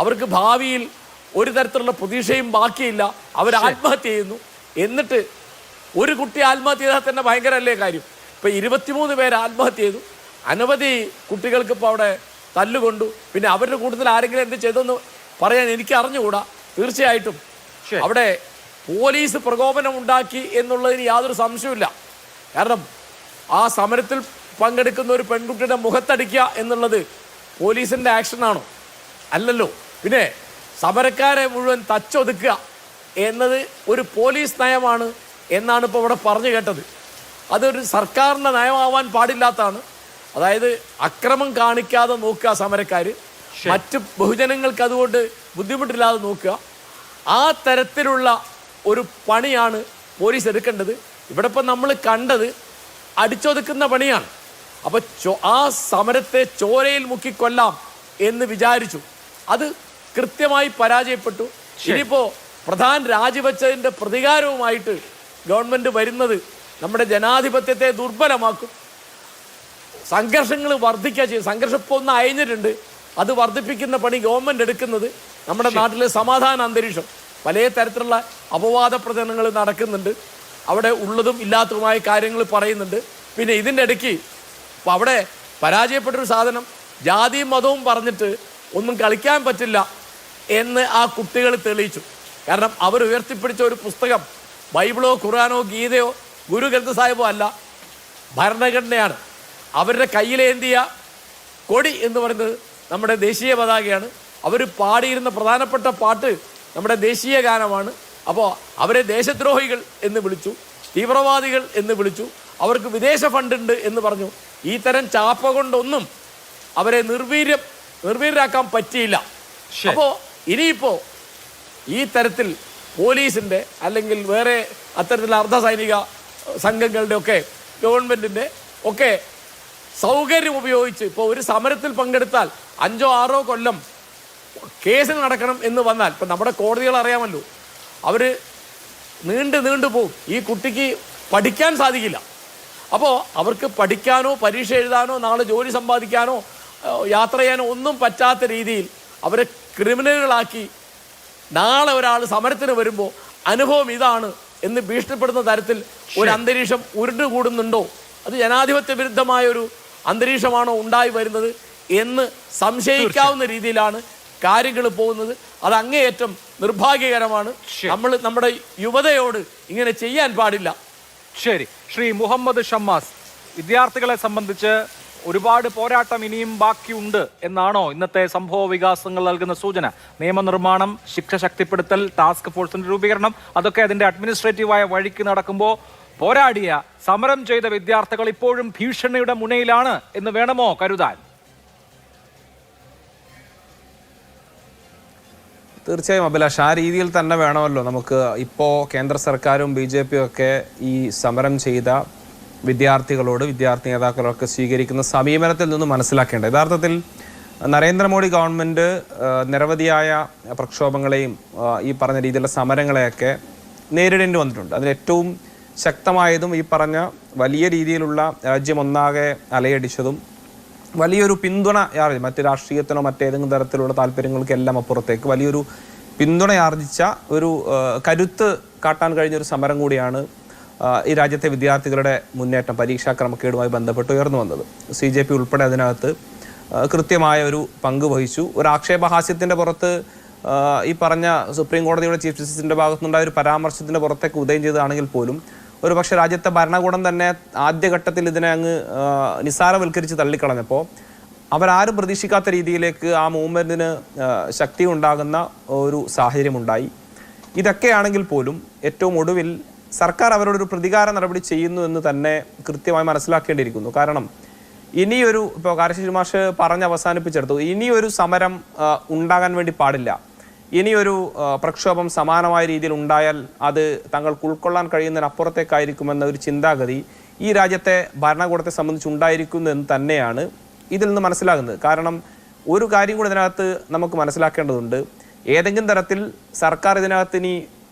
അവർക്ക് ഭാവിയിൽ ഒരു തരത്തിലുള്ള പ്രതീക്ഷയും ബാക്കിയില്ല, അവർ ആത്മഹത്യ ചെയ്യുന്നു. എന്നിട്ട് ഒരു കുട്ടി ആത്മഹത്യ ചെയ്താൽ തന്നെ ഭയങ്കരമല്ലേ കാര്യം. ഇപ്പോൾ 23 പേര് ആത്മഹത്യ ചെയ്തു, അനവധി കുട്ടികൾക്ക് ഇപ്പോൾ അവിടെ തല്ലുകൊണ്ടു. പിന്നെ അവരുടെ കൂട്ടത്തിൽ ആരെങ്കിലും എന്ത് ചെയ്തെന്ന് പറയാൻ എനിക്ക് അറിഞ്ഞുകൂടാ. തീർച്ചയായിട്ടും അവിടെ പോലീസ് പ്രകോപനം ഉണ്ടാക്കി എന്നുള്ളതിന് യാതൊരു സംശയമില്ല. കാരണം ആ സമരത്തിൽ പങ്കെടുക്കുന്ന ഒരു പെൺകുട്ടിയുടെ മുഖത്തടിക്കുക എന്നുള്ളത് പോലീസിൻ്റെ ആക്ഷനാണോ? അല്ലല്ലോ. പിന്നെ സമരക്കാരെ മുഴുവൻ തച്ചൊതുക്കുക എന്നത് ഒരു പോലീസ് നയമാണ് എന്നാണ് ഇപ്പോൾ ഇവിടെ പറഞ്ഞു കേട്ടത്. അതൊരു സർക്കാരിൻ്റെ നയമാവാൻ പാടില്ലാത്തതാണ്. അതായത് അക്രമം കാണിക്കാതെ നോക്കുക സമരക്കാർ, മറ്റ് ബഹുജനങ്ങൾക്ക് അതുകൊണ്ട് ബുദ്ധിമുട്ടില്ലാതെ നോക്കുക. ആ തരത്തിലുള്ള ഒരു പണിയാണ് പോലീസ് എടുക്കേണ്ടത്. ഇവിടെ ഇപ്പം നമ്മൾ കണ്ടത് അടിച്ചൊതുക്കുന്ന പണിയാണ്. അപ്പോൾ ആ സമരത്തെ ചോരയിൽ മുക്കിക്കൊല്ലാം എന്ന് വിചാരിച്ചു, അത് കൃത്യമായി പരാജയപ്പെട്ടു. ഇനിയിപ്പോൾ പ്രധാൻ രാജിവെച്ചതിൻ്റെ പ്രതികാരവുമായിട്ട് ഗവൺമെൻറ് വരുന്നത് നമ്മുടെ ജനാധിപത്യത്തെ ദുർബലമാക്കും. സംഘർഷങ്ങൾ വർദ്ധിക്കുക ചെയ്യും. സംഘർഷം ഇപ്പോൾ ഒന്ന് അയഞ്ഞിട്ടുണ്ട്, അത് വർദ്ധിപ്പിക്കുന്ന പണി ഗവൺമെൻറ് എടുക്കുന്നത് നമ്മുടെ നാട്ടിലെ സമാധാന അന്തരീക്ഷം. പല തരത്തിലുള്ള അപവാദ പ്രചരണങ്ങൾ നടക്കുന്നുണ്ട്, അവിടെ ഉള്ളതും ഇല്ലാത്തതുമായ കാര്യങ്ങൾ പറയുന്നുണ്ട്. പിന്നെ ഇതിൻ്റെ ഇടയ്ക്ക് ഇപ്പോൾ അവിടെ പരാജയപ്പെട്ടൊരു സാധനം, ജാതിയും മതവും പറഞ്ഞിട്ട് ഒന്നും കളിക്കാൻ പറ്റില്ല എന്ന് ആ കുട്ടികൾ തെളിയിച്ചു. കാരണം അവർ ഉയർത്തിപ്പിടിച്ച ഒരു പുസ്തകം ബൈബിളോ ഖുർആനോ ഗീതയോ ഗുരു ഗ്രന്ഥ സാഹിബോ അല്ല, ഭരണഘടനയാണ്. അവരുടെ കയ്യിലേന്തിയ കൊടി എന്ന് പറയുന്നത് നമ്മുടെ ദേശീയ പതാകയാണ്. അവർ പാടിയിരുന്ന പ്രധാനപ്പെട്ട പാട്ട് നമ്മുടെ ദേശീയ ഗാനമാണ്. അപ്പോൾ അവരെ ദേശദ്രോഹികൾ എന്ന് വിളിച്ചു, തീവ്രവാദികൾ എന്ന് വിളിച്ചു, അവർക്ക് വിദേശ ഫണ്ടുണ്ട് എന്ന് പറഞ്ഞു. ഈ തരം ചാപ്പ കൊണ്ടൊന്നും അവരെ നിർവീര്യരാക്കാൻ പറ്റിയില്ല. അപ്പോൾ ഇനിയിപ്പോൾ ഈ തരത്തിൽ പോലീസിൻ്റെ അല്ലെങ്കിൽ വേറെ അത്തരത്തിലുള്ള അർദ്ധസൈനിക സംഘങ്ങളുടെ ഒക്കെ ഗവൺമെൻറ്റിൻ്റെ ഒക്കെ സൗകര്യം ഉപയോഗിച്ച് ഇപ്പോൾ ഒരു സമരത്തിൽ പങ്കെടുത്താൽ 5 or 6 കൊല്ലം കേസ് നടക്കണം എന്ന് വന്നാൽ, ഇപ്പം നമ്മുടെ കോടതികൾ അറിയാമല്ലോ, അവർ നീണ്ടു പോകും. ഈ കുട്ടിക്ക് പഠിക്കാൻ സാധിക്കില്ല. അപ്പോൾ അവർക്ക് പഠിക്കാനോ പരീക്ഷ എഴുതാനോ നാളെ ജോലി സമ്പാദിക്കാനോ യാത്ര ചെയ്യാനോ ഒന്നും പറ്റാത്ത രീതിയിൽ അവരെ ക്രിമിനലുകളാക്കി നാളെ ഒരാൾ സമരത്തിന് വരുമ്പോൾ അനുഭവം ഇതാണ് എന്ന് ഭീഷണിപ്പെടുന്ന തരത്തിൽ ഒരു അന്തരീക്ഷം ഉരുണ്ടുകൂടുന്നുണ്ടോ? അത് ജനാധിപത്യ വിരുദ്ധമായ ഒരു അന്തരീക്ഷമാണോ ഉണ്ടായി വരുന്നത് എന്ന് സംശയിക്കാവുന്ന രീതിയിലാണ് കാര്യങ്ങൾ പോകുന്നത്. അത് അങ്ങേയറ്റം നിർഭാഗ്യകരമാണ്. നമ്മൾ നമ്മുടെ യുവതയോട് ഇങ്ങനെ ചെയ്യാൻ പാടില്ല. ശരി, ശ്രീ മുഹമ്മദ് ഷമ്മാസ്, വിദ്യാർത്ഥികളെ സംബന്ധിച്ച് ഒരുപാട് പോരാട്ടം ഇനിയും ബാക്കിയുണ്ട് എന്നാണോ ഇന്നത്തെ സംഭവ വികാസങ്ങൾ നൽകുന്ന സൂചന? നിയമനിർമ്മാണം, ശിക്ഷ ശക്തിപ്പെടുത്തൽ, ടാസ്ക് ഫോഴ്സിന്റെ രൂപീകരണം, അതൊക്കെ അതിന്റെ അഡ്മിനിസ്ട്രേറ്റീവായ വഴിക്ക് നടക്കുമ്പോൾ പോരാടിയ സമരം ചെയ്ത വിദ്യാർത്ഥികൾ ഇപ്പോഴും ഭീഷണിയുടെ മുനയിലാണ് എന്ന് വേണമോ കരുതാൻ? തീർച്ചയായും അഭിലാഷ്, ആ രീതിയിൽ തന്നെ വേണമല്ലോ. നമുക്ക് ഇപ്പോൾ കേന്ദ്ര സർക്കാരും BJP ഒക്കെ ഈ സമരം ചെയ്ത വിദ്യാർത്ഥികളോട്, വിദ്യാർത്ഥി നേതാക്കളൊക്കെ സ്വീകരിക്കുന്ന സമീപനത്തിൽ നിന്ന് മനസ്സിലാക്കേണ്ടത്, യഥാർത്ഥത്തിൽ നരേന്ദ്രമോദി ഗവൺമെൻറ് നിരവധിയായ പ്രക്ഷോഭങ്ങളെയും ഈ പറഞ്ഞ രീതിയിലുള്ള സമരങ്ങളെയൊക്കെ നേരിടേണ്ടി വന്നിട്ടുണ്ട്. അതിലേറ്റവും ശക്തമായതും ഈ പറഞ്ഞ വലിയ രീതിയിലുള്ള രാജ്യമൊന്നാകെ അലയടിച്ചതും വലിയൊരു പിന്തുണ മറ്റ് രാഷ്ട്രീയത്തിനോ മറ്റേതെങ്കിലും തരത്തിലുള്ള താല്പര്യങ്ങൾക്കെല്ലാം അപ്പുറത്തേക്ക് വലിയൊരു പിന്തുണയാർജിച്ച ഒരു കരുത്ത് കാട്ടാൻ കഴിഞ്ഞൊരു സമരം കൂടിയാണ് ഈ രാജ്യത്തെ വിദ്യാർത്ഥികളുടെ മുന്നേറ്റം പരീക്ഷാ ക്രമക്കേടുമായി ബന്ധപ്പെട്ട് ഉയർന്നു വന്നത്. CJP ഉൾപ്പെടെ അതിനകത്ത് കൃത്യമായ ഒരു പങ്ക് വഹിച്ചു. ഒരു ആക്ഷേപഹാസ്യത്തിൻ്റെ പുറത്ത് ഈ പറഞ്ഞ സുപ്രീം കോടതിയുടെ ചീഫ് ജസ്റ്റിസിൻ്റെ ഭാഗത്തുനിന്നുണ്ടായ ഒരു പരാമർശത്തിൻ്റെ പുറത്തേക്ക് ഉദയം ചെയ്തതാണെങ്കിൽ പോലും ഒരുപക്ഷെ രാജ്യത്തെ ഭരണകൂടം തന്നെ ആദ്യഘട്ടത്തിൽ ഇതിനെ അങ്ങ് നിസ്സാരവൽക്കരിച്ച് തള്ളിക്കളഞ്ഞപ്പോൾ അവരാരും പ്രതീക്ഷിക്കാത്ത രീതിയിലേക്ക് ആ മൂവ്മെൻറ്റിന് ശക്തി ഉണ്ടാകുന്ന ഒരു സാഹചര്യമുണ്ടായി. ഇതൊക്കെയാണെങ്കിൽ പോലും ഏറ്റവും ഒടുവിൽ സർക്കാർ അവരോടൊരു പ്രതികാര നടപടി ചെയ്യുന്നു എന്ന് തന്നെ കൃത്യമായി മനസ്സിലാക്കേണ്ടിയിരിക്കുന്നു. കാരണം ഇനിയൊരു ഇപ്പോൾ കാരശ്ശേരി മാഷ് പറഞ്ഞ് അവസാനിപ്പിച്ചെടുത്തു, ഇനിയൊരു സമരം ഉണ്ടാകാൻ വേണ്ടി പാടില്ല. ഇനിയൊരു പ്രക്ഷോഭം സമാനമായ രീതിയിൽ ഉണ്ടായാൽ അത് തങ്ങൾക്ക് ഉൾക്കൊള്ളാൻ കഴിയുന്നതിനപ്പുറത്തേക്കായിരിക്കുമെന്ന ഒരു ചിന്താഗതി ഈ രാജ്യത്തെ ഭരണകൂടത്തെ സംബന്ധിച്ചുണ്ടായിരിക്കുന്നു എന്ന് തന്നെയാണ് ഇതിൽ നിന്ന് മനസ്സിലാകുന്നത്. കാരണം ഒരു കാര്യം കൂടി ഇതിനകത്ത് നമുക്ക് മനസ്സിലാക്കേണ്ടതുണ്ട്. ഏതെങ്കിലും തരത്തിൽ സർക്കാർ ഇതിനകത്ത്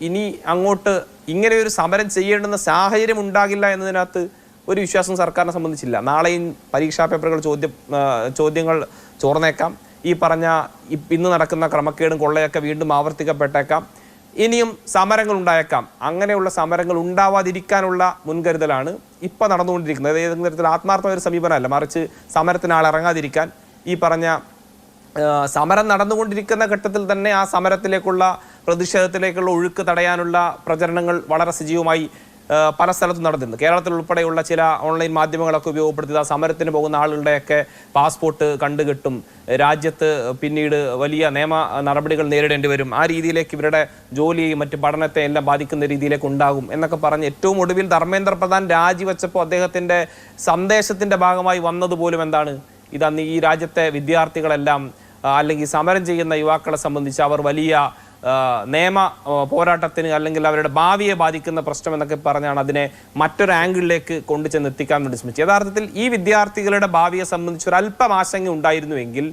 ഇനി അങ്ങോട്ട് ഇങ്ങനെ ഒരു സമരം ചെയ്യേണ്ടുന്ന സാഹചര്യം ഉണ്ടാകില്ല എന്നതിനകത്ത് ഒരു വിശ്വാസം സർക്കാരിനെ സംബന്ധിച്ചില്ല. നാളെയും പരീക്ഷാ പേപ്പറുകൾ ചോദ്യങ്ങൾ ചോർന്നേക്കാം. ഈ പറഞ്ഞ ഇന്ന് നടക്കുന്ന ക്രമക്കേടും കൊള്ളയൊക്കെ വീണ്ടും ആവർത്തിക്കപ്പെട്ടേക്കാം. ഇനിയും സമരങ്ങൾ ഉണ്ടായേക്കാം. അങ്ങനെയുള്ള സമരങ്ങൾ ഉണ്ടാവാതിരിക്കാനുള്ള മുൻകരുതലാണ് ഇപ്പോൾ നടന്നുകൊണ്ടിരിക്കുന്നത്. ഏതെങ്കിലും തരത്തിൽ ആത്മാർത്ഥമായ ഒരു സമീപനമല്ല, മറിച്ച് സമരത്തിന് ആളിറങ്ങാതിരിക്കാൻ ഈ പറഞ്ഞ സമരം നടന്നുകൊണ്ടിരിക്കുന്ന ഘട്ടത്തിൽ തന്നെ ആ സമരത്തിലേക്കുള്ള പ്രതിഷേധത്തിലേക്കുള്ള ഒഴുക്ക് തടയാനുള്ള പ്രചരണങ്ങൾ വളരെ സജീവമായി പല സ്ഥലത്തും നടന്നിരുന്നു. കേരളത്തിൽ ഉൾപ്പെടെയുള്ള ചില ഓൺലൈൻ മാധ്യമങ്ങളൊക്കെ ഉപയോഗപ്പെടുത്തി ആ സമരത്തിന് പോകുന്ന ആളുകളുടെയൊക്കെ പാസ്പോർട്ട് കണ്ടുകെട്ടും, രാജ്യത്ത് പിന്നീട് വലിയ നിയമ നടപടികൾ നേരിടേണ്ടി വരും, ആ രീതിയിലേക്ക് ഇവരുടെ ജോലിയെയും മറ്റ് പഠനത്തെ എല്ലാം ബാധിക്കുന്ന രീതിയിലേക്ക് ഉണ്ടാകും എന്നൊക്കെ പറഞ്ഞ് ഏറ്റവും ഒടുവിൽ ധർമ്മേന്ദ്ര പ്രധാൻ രാജിവെച്ചപ്പോൾ അദ്ദേഹത്തിൻ്റെ സന്ദേശത്തിൻ്റെ ഭാഗമായി വന്നതുപോലും എന്താണ്, ഇതന്ന് ഈ രാജ്യത്തെ വിദ്യാർത്ഥികളെല്ലാം അല്ലെങ്കിൽ സമരം ചെയ്യുന്ന യുവാക്കളെ സംബന്ധിച്ച് അവർ വലിയ നിയമ പോരാട്ടത്തിന് അല്ലെങ്കിൽ അവരുടെ ഭാവിയെ ബാധിക്കുന്ന പ്രശ്നം എന്നൊക്കെ പറഞ്ഞാണ് അതിനെ മറ്റൊരു ആംഗിളിലേക്ക് കൊണ്ടുചെന്ന് എത്തിക്കാൻ വേണ്ടി ശ്രമിച്ചു. യഥാർത്ഥത്തിൽ ഈ വിദ്യാർത്ഥികളുടെ ഭാവിയെ സംബന്ധിച്ച് ഒരു അല്പം ആശങ്ക ഉണ്ടായിരുന്നുവെങ്കിൽ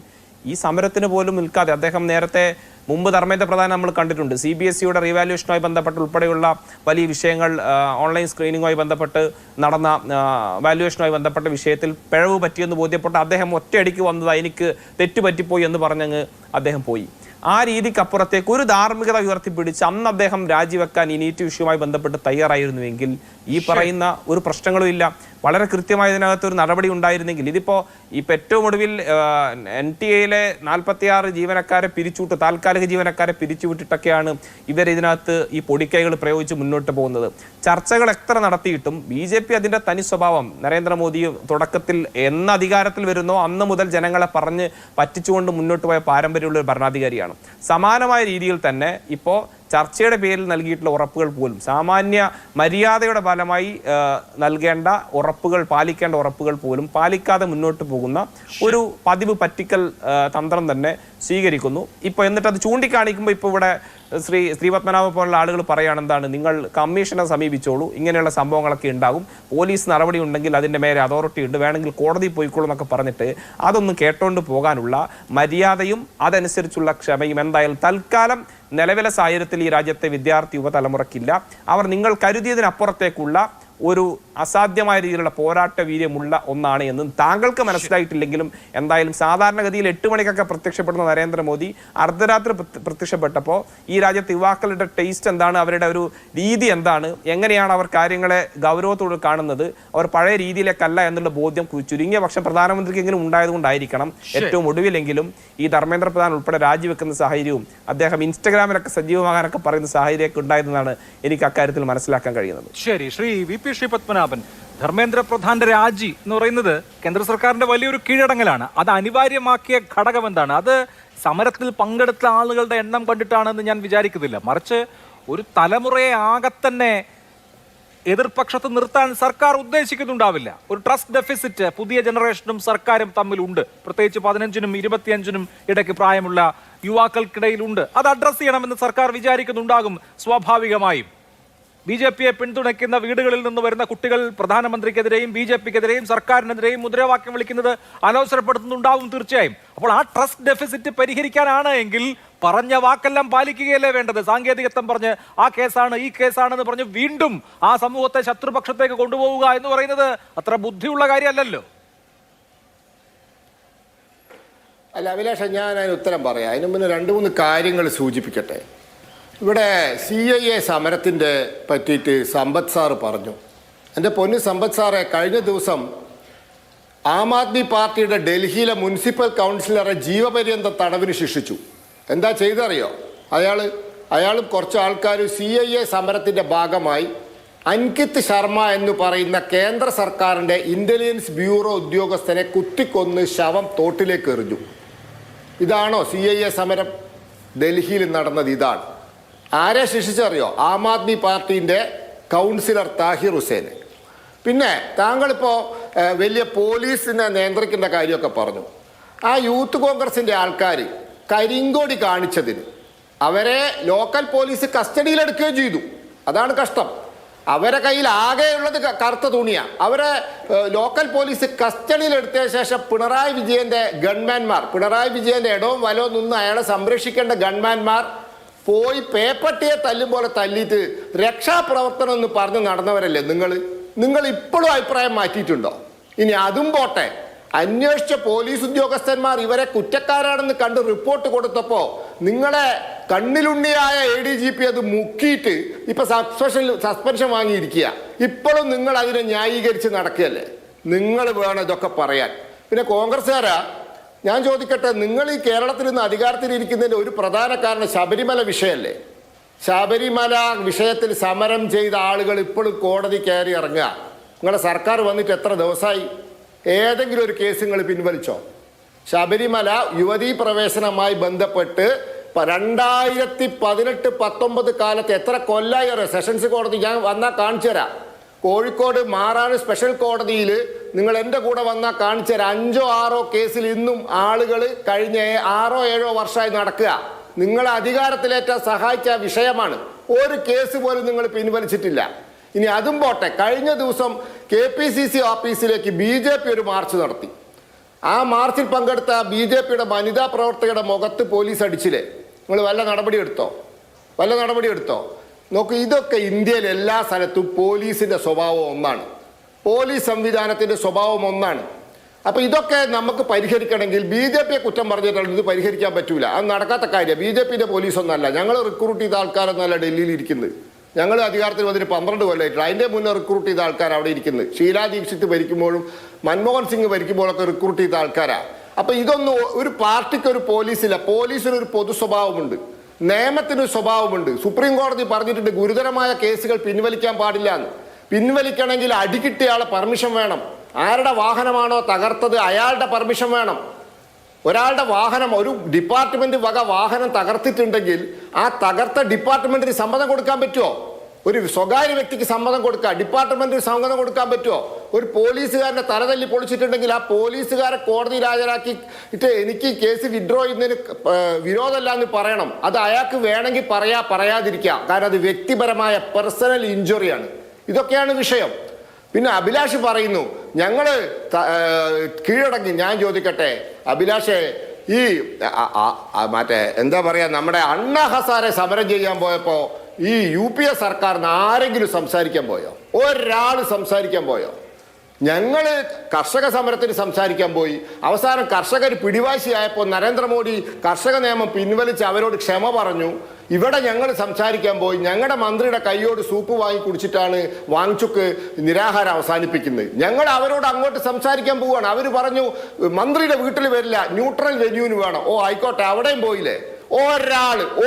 ഈ സമരത്തിന് പോലും നിൽക്കാതെ അദ്ദേഹം നേരത്തെ മുമ്പ് ധർമ്മേന്ദ്ര പ്രധാൻ നമ്മൾ കണ്ടിട്ടുണ്ട്, CBSEയുടെ റീവാലുവേഷനുമായി ബന്ധപ്പെട്ട് ഉൾപ്പെടെയുള്ള വലിയ വിഷയങ്ങൾ ഓൺലൈൻ സ്ക്രീനിങ്ങുമായി ബന്ധപ്പെട്ട് നടന്ന വാല്യുവേഷനുമായി ബന്ധപ്പെട്ട വിഷയത്തിൽ പിഴവ് പറ്റിയെന്ന് ബോധ്യപ്പെട്ട് അദ്ദേഹം ഒറ്റയടിക്ക് വന്നത് എനിക്ക് തെറ്റുപറ്റിപ്പോയി എന്ന് പറഞ്ഞങ്ങ് അദ്ദേഹം പോയി. ആ രീതിക്കപ്പുറത്തേക്ക് ഒരു ധാർമ്മികത ഉയർത്തിപ്പിടിച്ച് അന്ന് അദ്ദേഹം രാജിവെക്കാൻ ഈ നീറ്റ് വിഷയവുമായി ബന്ധപ്പെട്ട് തയ്യാറായിരുന്നുവെങ്കിൽ ഈ പറയുന്ന ഒരു പ്രശ്നങ്ങളും ഇല്ല. വളരെ കൃത്യമായി ഇതിനകത്ത് ഒരു നടപടി ഉണ്ടായിരുന്നെങ്കിൽ ഇതിപ്പോൾ ഏറ്റവും ഒടുവിൽ NTA-യിലെ 46 ജീവനക്കാരെ പിരിച്ചുവിട്ട് താൽക്കാലിക ജീവനക്കാരെ പിരിച്ചുവിട്ടിട്ടൊക്കെയാണ് ഇതിനകത്ത് ഈ പൊടിക്കൈകൾ പ്രയോഗിച്ച് മുന്നോട്ട് പോകുന്നത്. ചർച്ചകൾ എത്ര നടത്തിയിട്ടും BJP അതിൻ്റെ തനി സ്വഭാവം, നരേന്ദ്രമോദി തുടക്കത്തിൽ എന്ന് അധികാരത്തിൽ വരുന്നോ അന്ന് മുതൽ ജനങ്ങളെ പറഞ്ഞ് പറ്റിച്ചുകൊണ്ട് മുന്നോട്ട് പോയ പാരമ്പര്യമുള്ള ഒരു ഭരണാധികാരിയാണ്. സമാനമായ രീതിയിൽ തന്നെ ഇപ്പോൾ ചർച്ചയുടെ പേരിൽ നൽകിയിട്ടുള്ള ഉറപ്പുകൾ പോലും സാമാന്യ മര്യാദയുടെ ഫലമായി നൽകേണ്ട ഉറപ്പുകൾ, പാലിക്കേണ്ട ഉറപ്പുകൾ പോലും പാലിക്കാതെ മുന്നോട്ട് പോകുന്ന ഒരു പതിവ് പറ്റിക്കൽ തന്ത്രം തന്നെ സ്വീകരിക്കുന്നു. ഇപ്പോൾ എന്നിട്ട് അത് ചൂണ്ടിക്കാണിക്കുമ്പോൾ ഇപ്പോൾ ഇവിടെ ശ്രീപത്മനാഭ പോലുള്ള ആളുകൾ പറയുകയാണ്, എന്താണ്, നിങ്ങൾ കമ്മീഷനെ സമീപിച്ചോളൂ, ഇങ്ങനെയുള്ള സംഭവങ്ങളൊക്കെ ഉണ്ടാകും, പോലീസ് നടപടി ഉണ്ടെങ്കിൽ അതിൻ്റെ മേലെ അതോറിറ്റി ഉണ്ട്, വേണമെങ്കിൽ കോടതിയിൽ പോയിക്കോളൂ എന്നൊക്കെ പറഞ്ഞിട്ട് അതൊന്നും കേട്ടോണ്ട് പോകാനുള്ള മര്യാദയും അതനുസരിച്ചുള്ള ക്ഷമയും എന്തായാലും തൽക്കാലം നിലവിലെ സാഹചര്യത്തിൽ ഈ രാജ്യത്തെ വിദ്യാർത്ഥി യുവതലമുറയ്ക്കില്ല. അവർ നിങ്ങൾ കരുതിയതിനപ്പുറത്തേക്കുള്ള ഒരു അസാധ്യമായ രീതിയിലുള്ള പോരാട്ട വീര്യമുള്ള ഒന്നാണ് എന്നും താങ്കൾക്ക് മനസ്സിലായിട്ടില്ലെങ്കിലും എന്തായാലും സാധാരണഗതിയിൽ 8 മണിക്കൊക്കെ പ്രത്യക്ഷപ്പെടുന്ന നരേന്ദ്രമോദി അർദ്ധരാത്രി പ്രത്യക്ഷപ്പെട്ടപ്പോൾ ഈ രാജ്യത്തെ യുവാക്കളുടെ ടേസ്റ്റ് എന്താണ്, അവരുടെ ഒരു രീതി എന്താണ്, എങ്ങനെയാണ് അവർ കാര്യങ്ങളെ ഗൗരവത്തോട് കാണുന്നത്, അവർ പഴയ രീതിയിലേക്കല്ല എന്നുള്ള ബോധ്യം ചുരുങ്ങിയ പക്ഷം പ്രധാനമന്ത്രിക്കെങ്കിലും ഉണ്ടായതുകൊണ്ടായിരിക്കണം ഏറ്റവും ഒടുവിലെങ്കിലും ഈ ധർമ്മേന്ദ്ര പ്രധാൻ ഉൾപ്പെടെ രാജിവെക്കുന്ന സാഹചര്യവും അദ്ദേഹം ഇൻസ്റ്റഗ്രാമിലൊക്കെ സജീവമാകാനൊക്കെ പറയുന്ന സാഹചര്യമൊക്കെ ഉണ്ടായതെന്നാണ് എനിക്ക് അക്കാര്യത്തിൽ മനസ്സിലാക്കാൻ കഴിയുന്നത്. ശരി, ശ്രീ പത്മനാഭൻ, ധർമ്മേന്ദ്ര പ്രധാന്റെ രാജി എന്ന് പറയുന്നത് കേന്ദ്ര സർക്കാരിന്റെ വലിയൊരു കീഴടങ്ങലാണ്. അത് അനിവാര്യമാക്കിയ ഘടകം എന്താണ്? അത് സമരത്തിൽ പങ്കെടുത്ത ആളുകളുടെ എണ്ണം കണ്ടിട്ടാണെന്ന് ഞാൻ വിചാരിക്കുന്നില്ല. മറിച്ച് ഒരു തലമുറയെ ആകെ തന്നെ എതിർപക്ഷത്ത് നിർത്താൻ സർക്കാർ ഉദ്ദേശിക്കുന്നുണ്ടാവില്ല. ഒരു ട്രസ്റ്റ് ഡെഫിസിറ്റ് പുതിയ ജനറേഷനും സർക്കാരും തമ്മിലുണ്ട്. പ്രത്യേകിച്ച് 15-നും 25-നും ഇടയ്ക്ക് പ്രായമുള്ള യുവാക്കൾക്കിടയിലുണ്ട്. അത് അഡ്രസ് ചെയ്യണമെന്ന് സർക്കാർ വിചാരിക്കുന്നുണ്ടാകും സ്വാഭാവികമായും. BJP-യെ പിന്തുണയ്ക്കുന്ന വീടുകളിൽ നിന്ന് വരുന്ന കുട്ടികൾ പ്രധാനമന്ത്രിക്കെതിരെയും BJP-ക്കെതിരെയും സർക്കാരിനെതിരെയും മുദ്രാവാക്യം വിളിക്കുന്നത് അനവസരപ്പെടുത്തുന്നുണ്ടാവും തീർച്ചയായും. അപ്പോൾ ആ ട്രസ്റ്റ് ഡെഫിസിറ്റ് പരിഹരിക്കാനാണ് എങ്കിൽ പറഞ്ഞ വാക്കെല്ലാം പാലിക്കുകയല്ലേ വേണ്ടത്? സാങ്കേതികത്വം പറഞ്ഞ് ആ കേസാണ് ഈ കേസാണെന്ന് പറഞ്ഞ് വീണ്ടും ആ സമൂഹത്തെ ശത്രുപക്ഷത്തേക്ക് കൊണ്ടുപോവുക എന്ന് പറയുന്നത് അത്ര ബുദ്ധിയുള്ള കാര്യമല്ലല്ലോ. അല്ല അഭിലാഷ, ഞാൻ അതിന് ഉത്തരം പറയാം. അതിന് മുന്നേ 2-3 കാര്യങ്ങൾ സൂചിപ്പിക്കട്ടെ. ഇവിടെ CIA സമരത്തിൻ്റെ പറ്റിയിട്ട് സമ്പത്ത് സാറ് പറഞ്ഞു. എൻ്റെ പൊന്നു സമ്പത്ത് സാറെ, കഴിഞ്ഞ ദിവസം ആം ആദ്മി പാർട്ടിയുടെ ഡൽഹിയിലെ മുനിസിപ്പൽ കൗൺസിലറെ ജീവപര്യന്ത തടവിന് ശിക്ഷിച്ചു. എന്താ ചെയ്തറിയോ? അയാളും കുറച്ച് ആൾക്കാർ CIA സമരത്തിൻ്റെ ഭാഗമായി അൻകിത് ശർമ്മ എന്ന് പറയുന്ന കേന്ദ്ര സർക്കാരിൻ്റെ ഇൻ്റലിജൻസ് ബ്യൂറോ ഉദ്യോഗസ്ഥനെ കുത്തിക്കൊന്ന് ശവം തോട്ടിലേക്ക് എറിഞ്ഞു. ഇതാണോ CIA സമരം? ഡൽഹിയിൽ നടന്നത് ഇതാണ്. ആരെ ശിക്ഷിച്ചറിയോ? ആം ആദ്മി പാർട്ടിൻ്റെ കൗൺസിലർ താഹിർ ഹുസൈൻ. പിന്നെ താങ്കളിപ്പോൾ വലിയ പോലീസിനെ നിയന്ത്രിക്കേണ്ട കാര്യമൊക്കെ പറഞ്ഞു. ആ യൂത്ത് കോൺഗ്രസിൻ്റെ ആൾക്കാർ കരിങ്കൊടി കാണിച്ചതിന് അവരെ ലോക്കൽ പോലീസ് കസ്റ്റഡിയിലെടുക്കുകയും ചെയ്തു. അതാണ് കഷ്ടം. അവരെ കയ്യിൽ ആകെയുള്ളത് കറുത്ത തുണിയാണ്. അവരെ ലോക്കൽ പോലീസ് കസ്റ്റഡിയിലെടുത്ത ശേഷം പിണറായി വിജയൻ്റെ ഇടവും വലവും നിന്ന് അയാളെ സംരക്ഷിക്കേണ്ട ഗൺമാൻമാർ പോയി പേപ്പട്ടിയെ തല്ലും പോലെ തല്ലിയിട്ട് രക്ഷാപ്രവർത്തനം എന്ന് പറഞ്ഞ് നടന്നവരല്ലേ നിങ്ങൾ ഇപ്പോഴും അഭിപ്രായം മാറ്റിയിട്ടുണ്ടോ? ഇനി അതും പോട്ടെ, അന്വേഷിച്ച പോലീസ് ഉദ്യോഗസ്ഥന്മാർ ഇവരെ കുറ്റക്കാരാണെന്ന് കണ്ട് റിപ്പോർട്ട് കൊടുത്തപ്പോൾ നിങ്ങളെ കണ്ണിലുണ്ണിയായ ADGP അത് മുക്കിയിട്ട് ഇപ്പൊ സസ്പെൻഷൻ വാങ്ങിയിരിക്കുക. ഇപ്പോഴും നിങ്ങൾ അതിനെ ന്യായീകരിച്ച് നടക്കുകയല്ലേ? നിങ്ങൾ വേണം ഇതൊക്കെ പറയാൻ. പിന്നെ കോൺഗ്രസ്സുകാരാ, ഞാൻ ചോദിക്കട്ടെ, നിങ്ങൾ ഈ കേരളത്തിൽ നിന്ന് അധികാരത്തിലിരിക്കുന്നതിൻ്റെ ഒരു പ്രധാന കാരണം ശബരിമല വിഷയമല്ലേ? ശബരിമല വിഷയത്തിൽ സമരം ചെയ്ത ആളുകൾ ഇപ്പോഴും കോടതി കയറി ഇറങ്ങുക. നിങ്ങളുടെ സർക്കാർ വന്നിട്ട് എത്ര ദിവസമായി? ഏതെങ്കിലും ഒരു കേസ് നിങ്ങൾ പിൻവലിച്ചോ? ശബരിമല യുവതീ പ്രവേശനവുമായി ബന്ധപ്പെട്ട് 2018-19 കാലത്ത് എത്ര കൊല്ലായി അറിയോ? സെഷൻസ് കോടതി ഞാൻ വന്നാൽ കാണിച്ചു തരാം. കോഴിക്കോട് മാറാട് സ്പെഷ്യൽ കോടതിയിൽ നിങ്ങൾ എൻ്റെ കൂടെ വന്നാൽ കാണിച്ചു തരാം. 5-6 കേസിൽ ഇന്നും ആളുകൾ കഴിഞ്ഞ 6-7 വർഷമായി നടക്കുക. നിങ്ങളെ അധികാരത്തിലേറ്റാൻ സഹായിച്ച വിഷയമാണ്. ഒരു കേസ് പോലും നിങ്ങൾ പിൻവലിച്ചിട്ടില്ല. ഇനി അതും പോട്ടെ, കഴിഞ്ഞ ദിവസം KPCC ഓഫീസിലേക്ക് BJP ഒരു മാർച്ച് നടത്തി. ആ മാർച്ചിൽ പങ്കെടുത്ത BJPയുടെ വനിതാ പ്രവർത്തകരുടെ മുഖത്ത് പോലീസ് അടിച്ചില്ലേ? നിങ്ങൾ വല്ല നടപടി എടുത്തോ? നോക്കൂ, ഇതൊക്കെ ഇന്ത്യയിൽ എല്ലാ സ്ഥലത്തും പോലീസിൻ്റെ സ്വഭാവം ഒന്നാണ്. പോലീസ് സംവിധാനത്തിൻ്റെ സ്വഭാവം ഒന്നാണ്. അപ്പോൾ ഇതൊക്കെ നമുക്ക് പരിഹരിക്കണമെങ്കിൽ BJPയെ കുറ്റം പറഞ്ഞിട്ടുള്ള ഇത് പരിഹരിക്കാൻ പറ്റൂല. അത് നടക്കാത്ത കാര്യം. BJPയുടെ പോലീസൊന്നല്ല, ഞങ്ങൾ റിക്രൂട്ട് ചെയ്ത ആൾക്കാരൊന്നല്ല ഡൽഹിയിൽ ഇരിക്കുന്നത്. ഞങ്ങൾ അധികാരത്തിൽ വന്നിട്ട് 12 കൊല്ലമായിട്ടില്ല. അതിൻ്റെ മുന്നേ റിക്രൂട്ട് ചെയ്ത ആൾക്കാർ അവിടെ ഇരിക്കുന്നത്. ഷീലാ ദീക്ഷിത് ഭരിക്കുമ്പോഴും മൻമോഹൻ സിംഗ് ഭരിക്കുമ്പോഴൊക്കെ റിക്രൂട്ട് ചെയ്ത ആൾക്കാരാണ്. അപ്പോൾ ഇതൊന്നും ഒരു പാർട്ടിക്ക് ഒരു പോലീസില്ല. പോലീസിനൊരു പൊതു സ്വഭാവമുണ്ട്, നിയമത്തിനൊരു സ്വഭാവമുണ്ട്. സുപ്രീം കോടതി പറഞ്ഞിട്ടുണ്ട് ഗുരുതരമായ കേസുകൾ പിൻവലിക്കാൻ പാടില്ല എന്ന്. പിൻവലിക്കണമെങ്കിൽ അടികിട്ടിയ ആളെ പെർമിഷൻ വേണം. ആരുടെ വാഹനമാണോ തകർത്തത് അയാളുടെ പെർമിഷൻ വേണം. ഒരാളുടെ വാഹനം, ഒരു ഡിപ്പാർട്ട്മെന്റ് വക വാഹനം തകർത്തിട്ടുണ്ടെങ്കിൽ ആ തകർത്ത ഡിപ്പാർട്ട്മെന്റിന് സമ്മതം കൊടുക്കാൻ പറ്റുമോ? ഒരു സ്വകാര്യ വ്യക്തിക്ക് സമ്മതം കൊടുക്കാം, ഡിപ്പാർട്ട്മെന്റിന് സമ്മതം കൊടുക്കാൻ പറ്റുമോ? ഒരു പോലീസുകാരനെ തലതല്ലി പൊളിച്ചിട്ടുണ്ടെങ്കിൽ ആ പോലീസുകാരെ കോടതിയിൽ ഹാജരാക്കിയിട്ട് എനിക്ക് കേസ് വിഡ്രോ ചെയ്യുന്നതിന് വിരോധമല്ല എന്ന് പറയണം. അത് അയാൾക്ക് വേണമെങ്കിൽ പറയാതിരിക്കാം. കാരണം അത് വ്യക്തിപരമായ പേഴ്സണൽ ഇഞ്ചുറിയാണ്. ഇതൊക്കെയാണ് വിഷയം. പിന്നെ അഭിലാഷ് പറയുന്നു ഞങ്ങൾ കീഴടങ്ങി. ഞാൻ ചോദിക്കട്ടെ അഭിലാഷേ, ഈ മറ്റേ എന്താ പറയാ, നമ്മുടെ അണ്ണാ ഹസാരെ സമരം ചെയ്യാൻ പോയപ്പോൾ ഈ UPA സർക്കാരിന് ആരെങ്കിലും സംസാരിക്കാൻ പോയോ? ഒരാൾ സംസാരിക്കാൻ പോയോ? ഞങ്ങൾ കർഷക സമരത്തിന് സംസാരിക്കാൻ പോയി. അവസാനം കർഷകർ പിടിവാശിയായപ്പോൾ നരേന്ദ്രമോദി കർഷക നിയമം പിൻവലിച്ച് അവരോട് ക്ഷമ പറഞ്ഞു. ഇവിടെ ഞങ്ങൾ സംസാരിക്കാൻ പോയി. ഞങ്ങളുടെ മന്ത്രിയുടെ കൈയോട് സൂപ്പ് വാങ്ങി കുടിച്ചിട്ടാണ് വാങ്ചുക്ക് നിരാഹാരം അവസാനിപ്പിക്കുന്നത്. ഞങ്ങൾ അവരോട് അങ്ങോട്ട് സംസാരിക്കാൻ പോവുകയാണ്. അവർ പറഞ്ഞു മന്ത്രിയുടെ വീട്ടിൽ വരില്ല, ന്യൂട്രൽ വെന്യൂവിന് വേണം. ഓ ആയിക്കോട്ടെ, അവിടെയും പോയില്ലേ?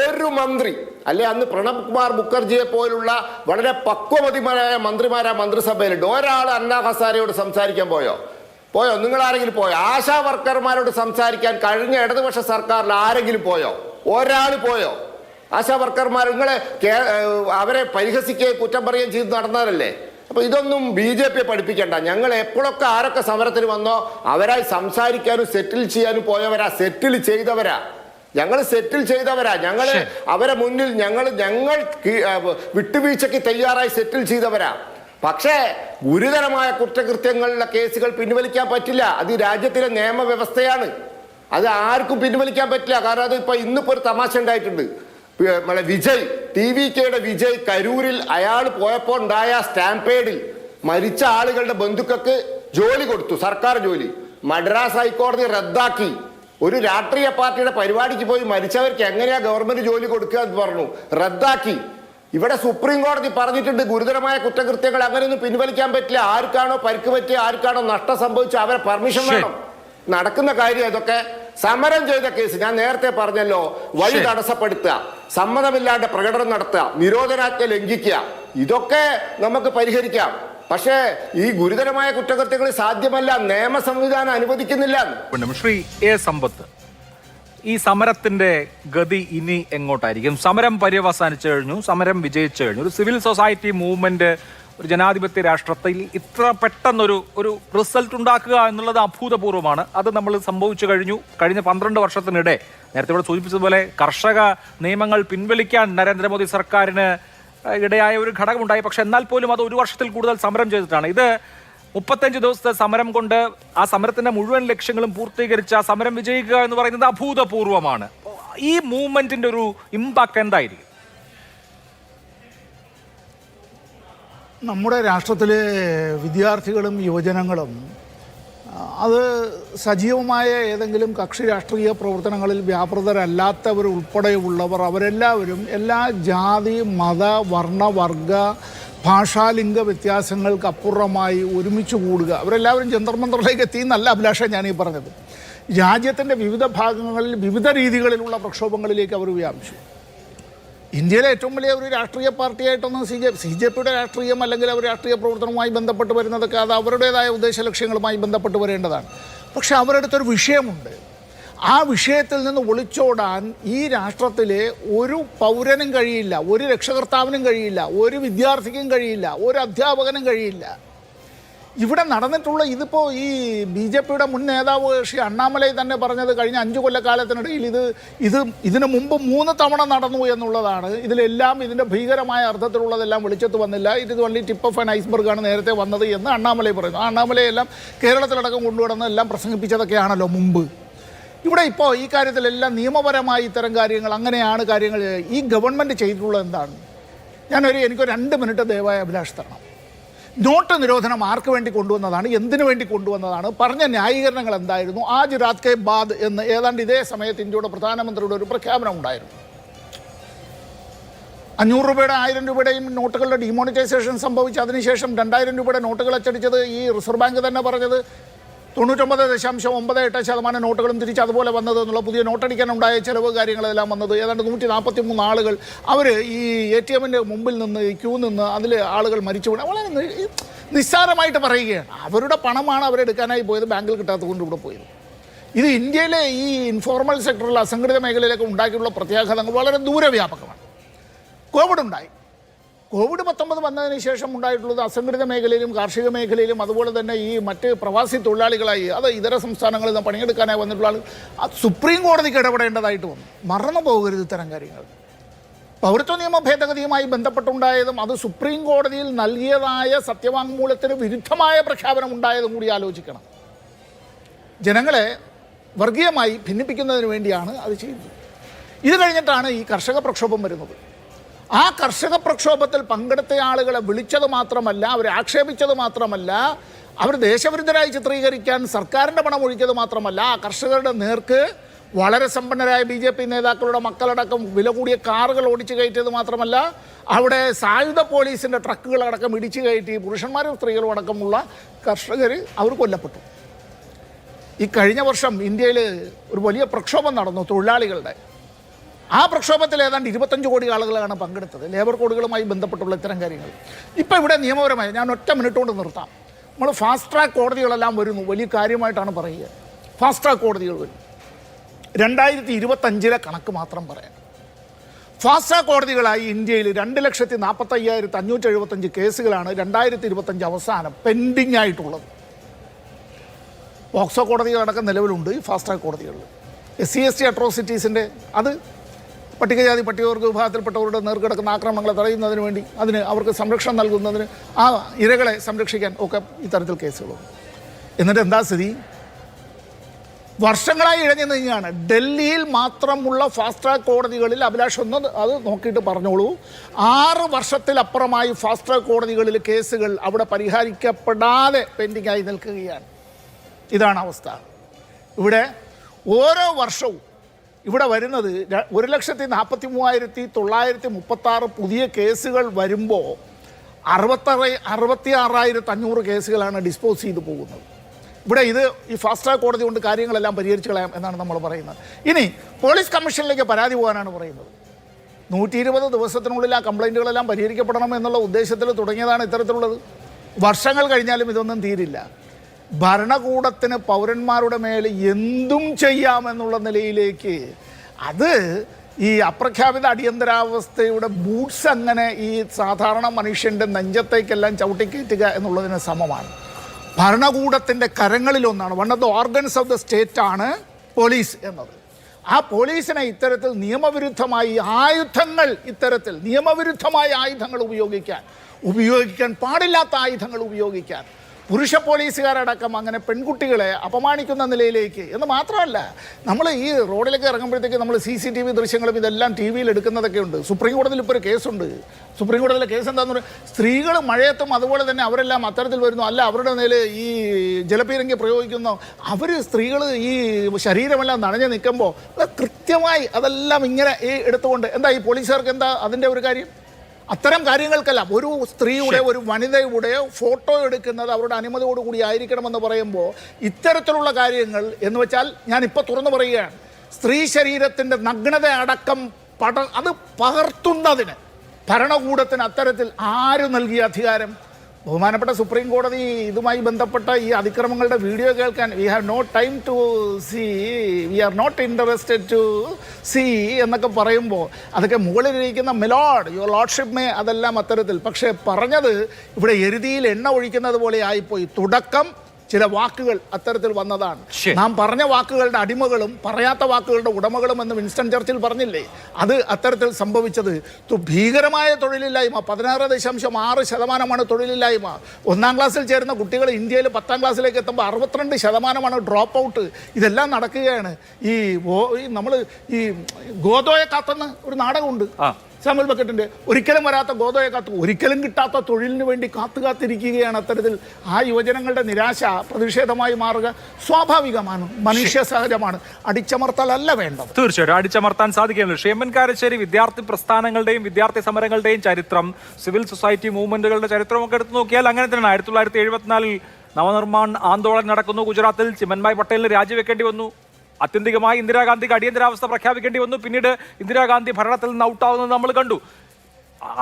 ഒരു മന്ത്രി അല്ലെ, അന്ന് പ്രണബ് കുമാർ മുഖർജിയെ പോലുള്ള വളരെ പക്വമതിമാരായ മന്ത്രിമാരാ മന്ത്രിസഭയിലുണ്ട്. ഒരാൾ അണ്ണാ ഹസാരയോട് സംസാരിക്കാൻ പോയോ? നിങ്ങൾ ആരെങ്കിലും പോയോ? ആശാ വർക്കർമാരോട് സംസാരിക്കാൻ കഴിഞ്ഞ ഇടതുപക്ഷ സർക്കാരിൽ ആരെങ്കിലും പോയോ? ഒരാൾ പോയോ? ആശാ വർക്കർമാർ നിങ്ങളെ അവരെ പരിഹസിക്കുകയും കുറ്റം പറയുകയും ചെയ്ത് നടന്നവരല്ലേ? അപ്പൊ ഇതൊന്നും BJPയെ പഠിപ്പിക്കണ്ട. ഞങ്ങൾ എപ്പോഴൊക്കെ ആരൊക്കെ സമരത്തിന് വന്നോ അവരായി സംസാരിക്കാനും സെറ്റിൽ ചെയ്യാനും പോയവരാ, സെറ്റിൽ ചെയ്തവരാ. ഞങ്ങൾ അവരെ മുന്നിൽ ഞങ്ങൾ വിട്ടുവീഴ്ചയ്ക്ക് തയ്യാറായി സെറ്റിൽ ചെയ്തവരാ. പക്ഷേ ഗുരുതരമായ കുറ്റകൃത്യങ്ങളിലെ കേസുകൾ പിൻവലിക്കാൻ പറ്റില്ല. അത് ഈ രാജ്യത്തിലെ നിയമവ്യവസ്ഥയാണ്. അത് ആർക്കും പിൻവലിക്കാൻ പറ്റില്ല. കാരണം അത് ഇന്നിപ്പോ ഒരു തമാശ ഉണ്ടായിട്ടുണ്ട്. TVKയുടെ വിജയ് കരൂരിൽ അയാൾ പോയപ്പോൾ ഉണ്ടായ സ്റ്റാമ്പേഡിൽ മരിച്ച ആളുകളുടെ ബന്ധുക്കൾക്ക് ജോലി കൊടുത്തു, സർക്കാർ ജോലി. മദ്രാസ് ഹൈക്കോടതി റദ്ദാക്കി. ഒരു രാഷ്ട്രീയ പാർട്ടിയുടെ പരിപാടിക്ക് പോയി മരിച്ചവർക്ക് എങ്ങനെയാ ഗവൺമെന്റ് ജോലി കൊടുക്കുക എന്ന് പറഞ്ഞു, റദ്ദാക്കി. ഇവിടെ സുപ്രീം കോടതി പറഞ്ഞിട്ടുണ്ട് ഗുരുതരമായ കുറ്റകൃത്യങ്ങൾ അങ്ങനെയൊന്നും പിൻവലിക്കാൻ പറ്റില്ല. ആർക്കാണോ പരിക്ക് പറ്റിയ, ആർക്കാണോ നഷ്ടം സംഭവിച്ച അവരെ പെർമിഷൻ വേണം. നടക്കുന്ന കാര്യം ഇതൊക്കെ. സമരം ചെയ്ത കേസ് ഞാൻ നേരത്തെ പറഞ്ഞല്ലോ, വഴി തടസ്സപ്പെടുത്തുക, സമ്മതമില്ലാണ്ട് പ്രകടനം നടത്തുക, നിരോധനാജ്ഞ ലംഘിക്കുക, ഇതൊക്കെ നമുക്ക് പരിഹരിക്കാം. പക്ഷേ ഈ ഗുരുതരമായ കുറ്റകൃത്യങ്ങൾ സാധ്യമല്ല, നിയമ സംവിധാനം അനുവദിക്കുന്നില്ല. ശ്രീ എ സമ്പത്ത്, ഈ സമരത്തിന്റെ ഗതി ഇനി എങ്ങോട്ടായിരിക്കും? സമരം പര്യവസാനിച്ചു കഴിഞ്ഞു, സമരം വിജയിച്ചു കഴിഞ്ഞു. ഒരു സിവിൽ സൊസൈറ്റി മൂവ്മെന്റ് ഒരു ജനാധിപത്യ രാഷ്ട്രത്തിൽ ഇത്ര പെട്ടെന്നൊരു റിസൾട്ട് ഉണ്ടാക്കുക എന്നുള്ളത് അഭൂതപൂർവമാണ്. അത് നമ്മൾ സംഭവിച്ചു കഴിഞ്ഞു. കഴിഞ്ഞ 12 വർഷത്തിനിടെ നേരത്തെ ഇവിടെ സൂചിപ്പിച്ചതുപോലെ കർഷക നിയമങ്ങൾ പിൻവലിക്കാൻ നരേന്ദ്രമോദി സർക്കാരിന് ഇടയായ ഒരു ഘടകമുണ്ടായി. പക്ഷെ എന്നാൽ പോലും അത് 1 വർഷത്തിൽ കൂടുതൽ സമരം ചെയ്തിട്ടാണ്. ഇത് 35 ദിവസത്തെ സമരം കൊണ്ട് ആ സമരത്തിന്റെ മുഴുവൻ ലക്ഷ്യങ്ങളും പൂർത്തീകരിച്ച സമരം വിജയിക്കുക എന്ന് പറയുന്നത് അഭൂതപൂർവമാണ്. ഈ മൂവ്മെന്റിന്റെ ഒരു ഇമ്പാക്ട് എന്തായിരിക്കും? നമ്മുടെ രാഷ്ട്രത്തിലെ വിദ്യാർത്ഥികളും യുവജനങ്ങളും അത് സജീവമായ ഏതെങ്കിലും കക്ഷി രാഷ്ട്രീയ പ്രവർത്തനങ്ങളിൽ വ്യാപൃതരല്ലാത്തവരുൾപ്പെടെയുള്ളവർ അവരെല്ലാവരും എല്ലാ ജാതി, മത, വർണ്ണ, വർഗ, ഭാഷാലിംഗ വ്യത്യാസങ്ങൾക്കപ്പുറമായി ഒരുമിച്ച് കൂടുക. അവരെല്ലാവരും ജന്തർ മന്ദറിലേക്ക് എത്തി എന്നല്ല അഭിലാഷ ഞാനീ പറഞ്ഞത്. രാജ്യത്തിൻ്റെ വിവിധ ഭാഗങ്ങളിൽ വിവിധ രീതികളിലുള്ള പ്രക്ഷോഭങ്ങളിലേക്ക് അവർ വ്യാപിച്ചു. ഇന്ത്യയിലെ ഏറ്റവും വലിയ ഒരു രാഷ്ട്രീയ പാർട്ടിയായിട്ടൊന്നും സി ജെ പിയുടെ രാഷ്ട്രീയം അല്ലെങ്കിൽ അവർ രാഷ്ട്രീയ പ്രവർത്തനവുമായി ബന്ധപ്പെട്ട് വരുന്നതൊക്കെ അത് അവരുടേതായ ഉദ്ദേശ ലക്ഷ്യങ്ങളുമായി ബന്ധപ്പെട്ട് വരേണ്ടതാണ്. പക്ഷെ അവരുടെ അടുത്തൊരു വിഷയമുണ്ട്. ആ വിഷയത്തിൽ നിന്ന് ഒളിച്ചോടാൻ ഈ രാഷ്ട്രത്തിലെ ഒരു പൗരനും കഴിയില്ല, ഒരു രക്ഷകർത്താവിനും കഴിയില്ല, ഒരു വിദ്യാർത്ഥിക്കും കഴിയില്ല, ഒരു അധ്യാപകനും കഴിയില്ല. ഇവിടെ നടന്നിട്ടുള്ള ഇതിപ്പോൾ ഈ BJP മുൻ നേതാവ് ശ്രീ അണ്ണാമലൈ തന്നെ പറഞ്ഞത് കഴിഞ്ഞ 5 കൊല്ലക്കാലത്തിനിടയിൽ ഇതിനു മുമ്പ് 3 തവണ നടന്നു എന്നുള്ളതാണ്. ഇതിലെല്ലാം ഇതിൻ്റെ ഭീകരമായ അർത്ഥത്തിലുള്ളതെല്ലാം വെളിച്ചത്ത് വന്നില്ല. ഇത് വള്ളി ടിപ്പ് ഓഫ് ആൻ ഐസ്ബർഗാണ് നേരത്തെ വന്നത് എന്ന് അണ്ണാമലൈ പറയുന്നു. ആ അണ്ണാമലയെല്ലാം കേരളത്തിലടക്കം കൊണ്ടുവന്ന് എല്ലാം പ്രസംഗിപ്പിച്ചതൊക്കെയാണല്ലോ മുമ്പ്. ഇവിടെ ഇപ്പോൾ ഈ കാര്യത്തിലെല്ലാം നിയമപരമായി ഇത്തരം കാര്യങ്ങൾ അങ്ങനെയാണ് കാര്യങ്ങൾ. ഈ ഗവൺമെൻറ് ചെയ്തിട്ടുള്ളത് എന്താണ്? എനിക്കൊരു 2 മിനിറ്റ് ദയവായി അഭിലാഷ് തരണം. നോട്ട് നിരോധനം ആർക്ക് വേണ്ടി കൊണ്ടുവന്നതാണ്, എന്തിനു വേണ്ടി കൊണ്ടുവന്നതാണ്, പറഞ്ഞ ന്യായീകരണങ്ങൾ എന്തായിരുന്നു? ആജ് രാത് കെ ബാദ് എന്ന് ഏതാണ്ട് ഇതേ സമയത്ത് ഇന്ത്യയുടെ പ്രധാനമന്ത്രിയുടെ ഒരു പ്രഖ്യാപനം ഉണ്ടായിരുന്നു. 500 രൂപയുടെ 1000 രൂപയുടെയും നോട്ടുകളുടെ ഡിമോണിറ്റൈസേഷൻ സംഭവിച്ച് അതിനുശേഷം 2000 രൂപയുടെ നോട്ടുകൾ അച്ചടിച്ചത് ഈ റിസർവ് ബാങ്ക് തന്നെ പറഞ്ഞത് 99.98% നോട്ടുകളും തിരിച്ച് അതുപോലെ വന്നത് എന്നുള്ള പുതിയ നോട്ടടിക്കാനുണ്ടായ ചിലവ് കാര്യങ്ങളെല്ലാം വന്നത് ഏതാണ്ട് 143 ആളുകൾ അവർ ഈ ATM മുമ്പിൽ നിന്ന് ക്യൂ നിന്ന് അതിൽ ആളുകൾ മരിച്ചു വീണ വളരെ നിസ്സാരമായിട്ട് പറയുകയാണ്. അവരുടെ പണമാണ് അവരെടുക്കാനായി പോയത്, ബാങ്കിൽ കിട്ടാത്തത് കൊണ്ട് ഇവിടെ പോയത്. ഇത് ഇന്ത്യയിലെ ഈ ഇൻഫോർമൽ സെക്ടറിൽ അസംഘടിത മേഖലയിലൊക്കെ ഉണ്ടാക്കിയുള്ള പ്രത്യാഘാതങ്ങൾ വളരെ ദൂരവ്യാപകമാണ്. കോവിഡ്-19 വന്നതിന് ശേഷം ഉണ്ടായിട്ടുള്ളത് അസംഘടിത മേഖലയിലും കാർഷിക മേഖലയിലും അതുപോലെ തന്നെ ഈ മറ്റ് പ്രവാസി തൊഴിലാളികളായി അത് ഇതര സംസ്ഥാനങ്ങളിൽ നിന്ന് പണിയെടുക്കാനായി വന്നിട്ടുള്ള ആൾ സുപ്രീം കോടതിക്ക് ഇടപെടേണ്ടതായിട്ട് വന്നു. മറന്നു പോകരുത് ഇത്തരം കാര്യങ്ങൾ. പൗരത്വ നിയമ ഭേദഗതിയുമായി ബന്ധപ്പെട്ടുണ്ടായതും അത് സുപ്രീം കോടതിയിൽ നൽകിയതായ സത്യവാങ്മൂലത്തിന് വിരുദ്ധമായ പ്രഖ്യാപനം ഉണ്ടായതും കൂടി ആലോചിക്കണം. ജനങ്ങളെ വർഗീയമായി ഭിന്നിപ്പിക്കുന്നതിന് വേണ്ടിയാണ് അത് ചെയ്യുന്നത്. ഇത് കഴിഞ്ഞിട്ടാണ് ഈ കർഷക പ്രക്ഷോഭം വരുന്നത്. ആ കർഷക പ്രക്ഷോഭത്തിൽ പങ്കെടുത്ത ആളുകളെ വിളിച്ചത് മാത്രമല്ല, അവരെ ആക്ഷേപിച്ചത് മാത്രമല്ല, അവർ ദേശവിരുദ്ധരായി ചിത്രീകരിക്കാൻ സർക്കാരിൻ്റെ പണം ഒഴിച്ചത് മാത്രമല്ല, ആ കർഷകരുടെ നേർക്ക് വളരെ സമ്പന്നരായ BJP നേതാക്കളുടെ മക്കളടക്കം വില കൂടിയ കാറുകൾ ഓടിച്ചു കയറ്റിയത് മാത്രമല്ല, അവിടെ സായുധ പോലീസിൻ്റെ ട്രക്കുകളടക്കം ഇടിച്ചു കയറ്റി പുരുഷന്മാരും സ്ത്രീകളും അടക്കമുള്ള കർഷകർ അവർ കൊല്ലപ്പെട്ടു. ഈ കഴിഞ്ഞ വർഷം ഇന്ത്യയിൽ ഒരു വലിയ പ്രക്ഷോഭം നടന്നു തൊഴിലാളികളുടെ. ആ പ്രക്ഷോഭത്തിൽ ഏതാണ്ട് 25 കോടി ആളുകളാണ് പങ്കെടുത്തത്, ലേബർ കോഡുകളുമായി ബന്ധപ്പെട്ടുള്ള ഇത്തരം കാര്യങ്ങൾ. ഇപ്പോൾ ഇവിടെ നിയമപരമായി ഞാൻ 1 മിനിറ്റ് കൊണ്ട് നിർത്താം. നമ്മൾ ഫാസ്റ്റ് ട്രാക്ക് കോടതികളെല്ലാം വരുന്നു, വലിയ കാര്യമായിട്ടാണ് പറയുക. ഫാസ്റ്റ് ട്രാക്ക് കോടതികൾ വരും. 2025 കണക്ക് മാത്രം പറയാം. ഫാസ്റ്റ് ട്രാക്ക് കോടതികളായി ഇന്ത്യയിൽ 2,45,575 കേസുകളാണ് 2025 അവസാനം പെൻഡിങ് ആയിട്ടുള്ളത്. പോക്സോ കോടതികളടക്കം നിലവിലുണ്ട് ഈ ഫാസ്റ്റ് ട്രാക്ക് കോടതികളിൽ. SC/ST അട്രോസിറ്റീസിൻ്റെ അത് പട്ടികജാതി പട്ടികവർഗ വിഭാഗത്തിൽപ്പെട്ടവരുടെ നേർക്കിടക്കുന്ന ആക്രമണങ്ങളെ തടയുന്നതിന് വേണ്ടി അവർക്ക് സംരക്ഷണം നൽകുന്നതിന് ആ ഇരകളെ സംരക്ഷിക്കാൻ ഒക്കെ ഇത്തരത്തിൽ കേസുകളുണ്ട്. എന്നിട്ട് എന്താ സ്ഥിതി? വർഷങ്ങളായി ഇഴഞ്ഞു നീങ്ങുകയാണ്. ഡൽഹിയിൽ മാത്രമുള്ള ഫാസ്റ്റ് ട്രാക്ക് കോടതികളിൽ അഭിലാഷ് ഒന്ന് അത് നോക്കിയിട്ട് പറഞ്ഞോളൂ, 6 വർഷത്തിലപ്പുറമായി ഫാസ്റ്റ് ട്രാക്ക് കോടതികളിൽ കേസുകൾ അവിടെ പരിഹരിക്കപ്പെടാതെ പെൻഡിംഗ് ആയി നിൽക്കുകയാണ്. ഇതാണ് അവസ്ഥ. ഇവിടെ ഓരോ വർഷവും ഇവിടെ വരുന്നത് 1,43,936 പുതിയ കേസുകൾ വരുമ്പോൾ 66,500 കേസുകളാണ് ഡിസ്പോസ് ചെയ്തു പോകുന്നത്. ഇവിടെ ഇത് ഈ ഫാസ്റ്റ് ട്രാക്ക് കോടതി കൊണ്ട് കാര്യങ്ങളെല്ലാം പരിഹരിച്ചു കളയാം എന്നാണ് നമ്മൾ പറയുന്നത്. ഇനി പോലീസ് കമ്മീഷനിലേക്ക് പരാതി പോകാനാണ് പറയുന്നത്. 120 ദിവസത്തിനുള്ളിൽ ആ കംപ്ലൈൻറ്റുകളെല്ലാം പരിഹരിക്കപ്പെടണം എന്നുള്ള ഉദ്ദേശത്തിൽ തുടങ്ങിയതാണ് ഇത്തരത്തിലുള്ളത്. വർഷങ്ങൾ കഴിഞ്ഞാലും ഇതൊന്നും തീരില്ല. ഭരണകൂടത്തിന് പൗരന്മാരുടെ മേൽ എന്തും ചെയ്യാമെന്നുള്ള നിലയിലേക്ക് അത് ഈ അപ്രഖ്യാപിത അടിയന്തരാവസ്ഥയുടെ ബൂട്ട്സ് അങ്ങനെ ഈ സാധാരണ മനുഷ്യൻ്റെ നെഞ്ചത്തേക്കെല്ലാം ചവിട്ടിക്കയറ്റുക എന്നുള്ളതിന് സമമാണ്. ഭരണകൂടത്തിൻ്റെ കരങ്ങളിലൊന്നാണ്, one of the organs of the state ആണ് പോലീസ് എന്നത്. ആ പോലീസിനെ ഇത്തരത്തിൽ നിയമവിരുദ്ധമായി ആയുധങ്ങൾ ഉപയോഗിക്കാൻ പാടില്ലാത്ത ആയുധങ്ങൾ ഉപയോഗിക്കാൻ പുരുഷ പോലീസുകാരടക്കം അങ്ങനെ പെൺകുട്ടികളെ അപമാനിക്കുന്ന നിലയിലേക്ക് എന്ന് മാത്രമല്ല, നമ്മൾ ഈ റോഡിലേക്ക് ഇറങ്ങുമ്പോഴത്തേക്ക് നമ്മൾ CCTV ദൃശ്യങ്ങളും ഇതെല്ലാം TV-യിൽ എടുക്കുന്നതൊക്കെ ഉണ്ട്. സുപ്രീം കോടതിയിൽ ഇപ്പോൾ ഒരു കേസുണ്ട്. സുപ്രീം കോടതിയിലെ കേസ് എന്താണെന്ന് പറയുക, സ്ത്രീകൾ മഴയത്തും അതുപോലെ തന്നെ അവരെല്ലാം അത്തരത്തിൽ വരുന്നു, അല്ല അവരുടെ നേരെ ഈ ജലപീരങ്കി പ്രയോഗിക്കുന്നു, സ്ത്രീകൾ ഈ ശരീരമെല്ലാം നനഞ്ഞു നിൽക്കുമ്പോൾ കൃത്യമായി അതെല്ലാം ഇങ്ങനെ എടുത്തുകൊണ്ട് എന്താ ഈ പോലീസുകാർക്ക് എന്താ അതിൻ്റെ ഒരു കാര്യം? അത്തരം കാര്യങ്ങൾക്കല്ല, ഒരു സ്ത്രീയുടെ ഒരു വനിതയുടെ ഫോട്ടോ എടുക്കുന്നത് അവരുടെ അനുമതിയോടുകൂടി ആയിരിക്കണമെന്ന് പറയുമ്പോൾ ഇത്തരത്തിലുള്ള കാര്യങ്ങൾ എന്ന് വെച്ചാൽ ഞാനിപ്പോൾ തുറന്നു പറയുകയാണ്, സ്ത്രീ ശരീരത്തിൻ്റെ നഗ്നത അടക്കം അത് പകർത്തുന്നതിന് ഭരണകൂടത്തിന് അത്തരത്തിൽ ആര് നൽകിയ അധികാരം? ബഹുമാനപ്പെട്ട സുപ്രീം കോടതി ഇതുമായി ബന്ധപ്പെട്ട ഈ അതിക്രമങ്ങളുടെ വീഡിയോ കേൾക്കാൻ we are not interested to see എന്നൊക്കെ പറയുമ്പോൾ അതൊക്കെ മുകളിലിരിക്കുന്ന മിലോഡ് യുവർ ലോർഡ്ഷിപ്പ് അതെല്ലാം അത്തരത്തിൽ. പക്ഷേ പറഞ്ഞത് ഇവിടെ എരുതിയിൽ എണ്ണ ഒഴിക്കുന്നത് പോലെ ആയിപ്പോയി. തുടക്കം ചില വാക്കുകൾ അത്തരത്തിൽ വന്നതാണ്. നാം പറഞ്ഞ വാക്കുകളുടെ അടിമകളും പറയാത്ത വാക്കുകളുടെ ഉടമകളും എന്ന് വിൻസ്റ്റൺ ചർച്ചിൽ പറഞ്ഞില്ലേ, അത് അത്തരത്തിൽ സംഭവിച്ചത്. ഭീകരമായ തൊഴിലില്ലായ്മ 16.6% തൊഴിലില്ലായ്മ. 1ാം ക്ലാസ്സിൽ ചേരുന്ന കുട്ടികൾ ഇന്ത്യയിൽ 10ാം ക്ലാസ്സിലേക്ക് എത്തുമ്പോൾ 62% ഡ്രോപ്പ് ഔട്ട്. ഇതെല്ലാം നടക്കുകയാണ്. നമ്മൾ ഈ ഗോദോയെ കാത്തെന്ന് ഒരു നാടകമുണ്ട് സാമുവൽ ബക്കറ്റിൻ്റെ, ഒരിക്കലും വരാത്ത ഗോദോയെ കാത്തു, ഒരിക്കലും കിട്ടാത്ത തൊഴിലിന് വേണ്ടി കാത്തിരിക്കുകയാണ്. അത്തരത്തിൽ ആ യുവജനങ്ങളുടെ നിരാശ പ്രതിഷേധമായി മാറുക സ്വാഭാവികമാണ്, മനുഷ്യ സഹജമാണ്. അടിച്ചമർത്തലല്ല വേണ്ടത്. തീർച്ചയായിട്ടും അടിച്ചമർത്താൻ സാധിക്കില്ല. ഷേമൻ കാരശ്ശേരി വിദ്യാർത്ഥി പ്രസ്ഥാനങ്ങളുടെയും വിദ്യാർത്ഥി സമരങ്ങളുടെയും ചരിത്രം, സിവിൽ സൊസൈറ്റി മൂവ്മെന്റുകളുടെ ചരിത്രമൊക്കെ എടുത്തു നോക്കിയാൽ അങ്ങനെ തന്നെയാണ്. 1974 നവനിർമ്മാൺ ആന്തോളൻ നടക്കുന്നു ഗുജറാത്തിൽ. ചിമൻഭായ് പട്ടേലിന് രാജിവെക്കേണ്ടി വന്നു. ആത്യന്തികമായി ഇന്ദിരാഗാന്ധിക്ക് അടിയന്തരാവസ്ഥ പ്രഖ്യാപിക്കേണ്ടി വന്നു. പിന്നീട് ഇന്ദിരാഗാന്ധി ഭരണത്തിൽ നിന്ന് ഔട്ടാവുന്നത് നമ്മൾ കണ്ടു.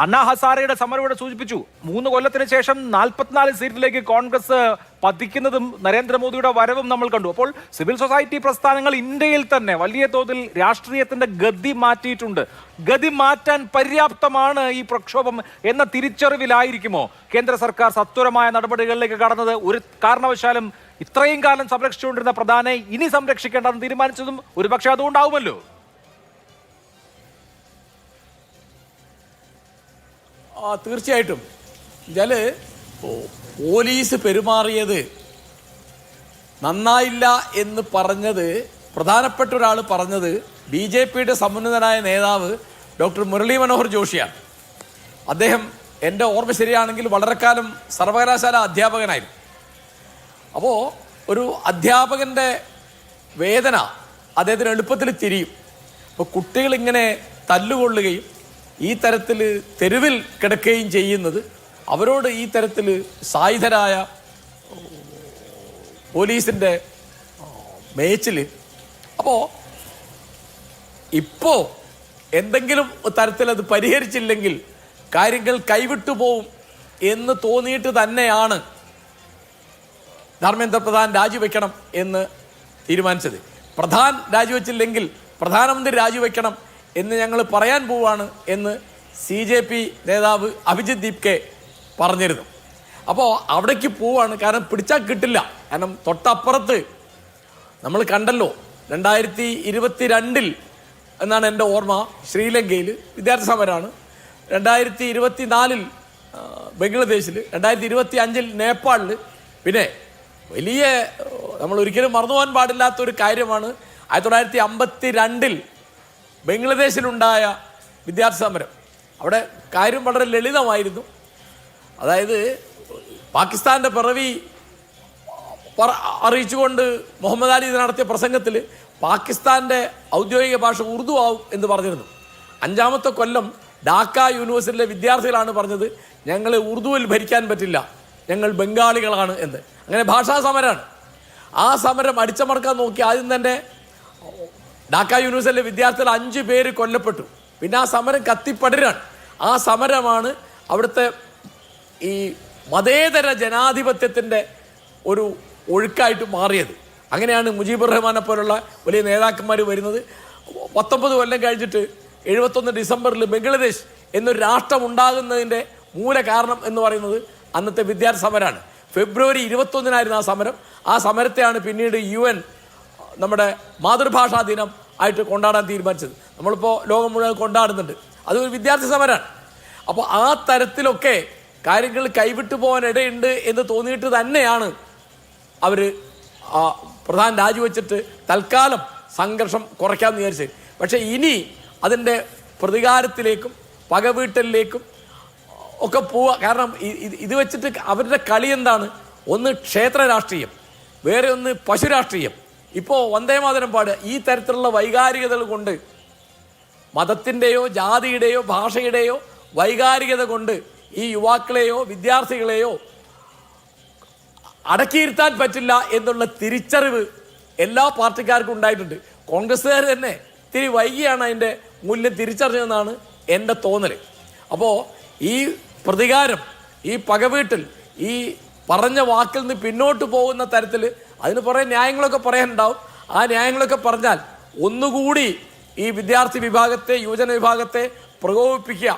അണ്ണാ ഹസാരെയുടെ സമരം ഇവിടെ സൂചിപ്പിച്ചു. 3 കൊല്ലത്തിന് ശേഷം 44 സീറ്റിലേക്ക് കോൺഗ്രസ് പതിക്കുന്നതും നരേന്ദ്രമോദിയുടെ വരവും നമ്മൾ കണ്ടു. അപ്പോൾ സിവിൽ സൊസൈറ്റി പ്രസ്ഥാനങ്ങൾ ഇന്ത്യയിൽ തന്നെ വലിയ തോതിൽ രാഷ്ട്രീയത്തിന്റെ ഗതി മാറ്റിയിട്ടുണ്ട്. ഗതി മാറ്റാൻ പര്യാപ്തമാണ് ഈ പ്രക്ഷോഭം എന്ന തിരിച്ചറിവിലായിരിക്കുമോ കേന്ദ്ര സർക്കാർ സത്വരമായ നടപടികളിലേക്ക് കടന്നത്? ഒരു കാരണവശാലും ഇത്രയും കാലം സംരക്ഷിച്ചുകൊണ്ടിരുന്ന പ്രധാനെ ഇനി സംരക്ഷിക്കേണ്ടെന്ന് തീരുമാനിച്ചതും ഒരുപക്ഷെ അതുകൊണ്ടാവുമല്ലോ. തീർച്ചയായിട്ടും പോലീസ് പെരുമാറിയത് നന്നായില്ല എന്ന് പറഞ്ഞത്, പ്രധാനപ്പെട്ട ഒരാൾ പറഞ്ഞത് BJPയുടെ സമുന്നതനായ നേതാവ് ഡോക്ടർ മുരളി മനോഹർ ജോഷിയാണ്. അദ്ദേഹം എൻ്റെ ഓർമ്മ ശരിയാണെങ്കിൽ വളരെ കാലം സർവകലാശാല അധ്യാപകനായിരുന്നു. അപ്പോൾ ഒരു അധ്യാപകൻ്റെ വേദന അദ്ദേഹത്തിന് എളുപ്പത്തിൽ തിരിയും. അപ്പോൾ കുട്ടികളിങ്ങനെ തല്ലുകൊള്ളുകയും ഈ തരത്തിൽ തെരുവിൽ കിടക്കുകയും ചെയ്യുന്നത് അവരോട് ഈ തരത്തിൽ സായുധരായ പോലീസിൻ്റെ മേച്ചിൽ. അപ്പോൾ ഇപ്പോൾ എന്തെങ്കിലും തരത്തിൽ അത് പരിഹരിച്ചില്ലെങ്കിൽ കാര്യങ്ങൾ കൈവിട്ടു പോവും എന്ന് തോന്നിയിട്ട് തന്നെയാണ് ധർമ്മേന്ദ്ര പ്രധാൻ രാജിവെക്കണം എന്ന് തീരുമാനിച്ചത്. പ്രധാൻ രാജിവെച്ചില്ലെങ്കിൽ പ്രധാനമന്ത്രി രാജിവെക്കണം എന്ന് ഞങ്ങൾ പറയാൻ പോവാണ് എന്ന് CJP നേതാവ് അഭിജിത് ദീപ്കെ പറഞ്ഞിരുന്നു. അപ്പോൾ അവിടേക്ക് പോവാണ്. കാരണം പിടിച്ചാൽ കിട്ടില്ല. കാരണം തൊട്ടപ്പുറത്ത് നമ്മൾ കണ്ടല്ലോ 2022 എന്നാണ് എൻ്റെ ഓർമ്മ, ശ്രീലങ്കയിൽ വിദ്യാർത്ഥി സമരമാണ്. 2024 ബംഗ്ലാദേശിൽ, 2025 നേപ്പാളിൽ, പിന്നെ വലിയ നമ്മൾ ഒരിക്കലും മറന്നു പോകാൻ പാടില്ലാത്തൊരു കാര്യമാണ് 1952 ബംഗ്ലാദേശിലുണ്ടായ വിദ്യാർത്ഥി സമരം. അവിടെ കാര്യം വളരെ ലളിതമായിരുന്നു. അതായത് പാകിസ്ഥാൻ്റെ പിറവി അറിയിച്ചുകൊണ്ട് മുഹമ്മദ് അലി നടത്തിയ പ്രസംഗത്തിൽ പാകിസ്ഥാൻ്റെ ഔദ്യോഗിക ഭാഷ ഉറുദു ആവും എന്ന് പറഞ്ഞിരുന്നു. 5ാമത്തെ കൊല്ലം ഢാക്ക യൂണിവേഴ്സിറ്റിയിലെ വിദ്യാർത്ഥികളാണ് പറഞ്ഞത് ഞങ്ങളെ ഉറുദുവിൽ ഭരിക്കാൻ പറ്റില്ല, ഞങ്ങൾ ബംഗാളികളാണ് എന്ന്. അങ്ങനെ ഭാഷാ സമരമാണ്. ആ സമരം അടിച്ചമർക്കാൻ നോക്കി ആദ്യം തന്നെ ഢാക്ക യൂണിവേഴ്സിറ്റിയിലെ വിദ്യാർത്ഥികൾ 5 പേര് കൊല്ലപ്പെട്ടു. പിന്നെ ആ സമരം കത്തിപ്പടരാണ്. ആ സമരമാണ് അവിടുത്തെ ഈ മതേതര ജനാധിപത്യത്തിൻ്റെ ഒരു ഒഴുക്കായിട്ട് മാറിയത്. അങ്ങനെയാണ് മുജീബുർ റഹ്മാനെ പോലുള്ള വലിയ നേതാക്കന്മാർ വരുന്നത്. 19 കൊല്ലം കഴിഞ്ഞിട്ട് 71 ഡിസംബറിൽ ബംഗ്ലാദേശ് എന്നൊരു രാഷ്ട്രം ഉണ്ടാകുന്നതിൻ്റെ മൂല കാരണം എന്ന് പറയുന്നത് അന്നത്തെ വിദ്യാർത്ഥി സമരമാണ്. ഫെബ്രുവരി 21 ആ സമരം. ആ സമരത്തെയാണ് പിന്നീട് UN നമ്മുടെ മാതൃഭാഷാ ദിനം ആയിട്ട് കൊണ്ടാടാൻ തീരുമാനിച്ചത്. നമ്മളിപ്പോൾ ലോകം മുഴുവൻ കൊണ്ടാടുന്നുണ്ട്. അതൊരു വിദ്യാർത്ഥി സമരമാണ്. അപ്പോൾ ആ തരത്തിലൊക്കെ കാര്യങ്ങൾ കൈവിട്ടു പോകാൻ ഇടയുണ്ട് എന്ന് തോന്നിയിട്ട് തന്നെയാണ് അവർ പ്രധാന രാജിവെച്ചിട്ട് തൽക്കാലം സംഘർഷം കുറയ്ക്കാമെന്ന് വിചാരിച്ചത്. പക്ഷേ ഇനി അതിൻ്റെ പ്രതികാരത്തിലേക്കും പകവീട്ടലിലേക്കും ഒക്കെ പോവുക. കാരണം ഇത് വെച്ചിട്ട് അവരുടെ കളി എന്താണ്? ഒന്ന് ക്ഷേത്ര രാഷ്ട്രീയം, വേറെ ഒന്ന് പശു രാഷ്ട്രീയം. ഇപ്പോൾ വന്ദേമാതരം പാടുക. ഈ തരത്തിലുള്ള വൈകാരികതകൾ കൊണ്ട്, മതത്തിൻ്റെയോ ജാതിയുടെയോ ഭാഷയുടെയോ വൈകാരികത കൊണ്ട് ഈ യുവാക്കളെയോ വിദ്യാർത്ഥികളെയോ അടക്കിയിരുത്താൻ പറ്റില്ല എന്നുള്ള തിരിച്ചറിവ് എല്ലാ പാർട്ടിക്കാർക്കും ഉണ്ടായിട്ടുണ്ട്. കോൺഗ്രസ്സുകാർ തന്നെ ഇത്തിരി വൈകിയാണ് അതിൻ്റെ മൂല്യം തിരിച്ചറിഞ്ഞതെന്നാണ് എൻ്റെ തോന്നൽ. അപ്പോൾ ഈ പ്രതികാരം, ഈ പകവീട്ടിൽ, ഈ പറഞ്ഞ വാക്കിൽ നിന്ന് പിന്നോട്ട് പോകുന്ന തരത്തിൽ അതിന് കുറേ ന്യായങ്ങളൊക്കെ പറയാനുണ്ടാവും. ആ ന്യായങ്ങളൊക്കെ പറഞ്ഞാൽ ഒന്നുകൂടി ഈ വിദ്യാർത്ഥി വിഭാഗത്തെ, യുവജന വിഭാഗത്തെ പ്രകോപിപ്പിക്കുക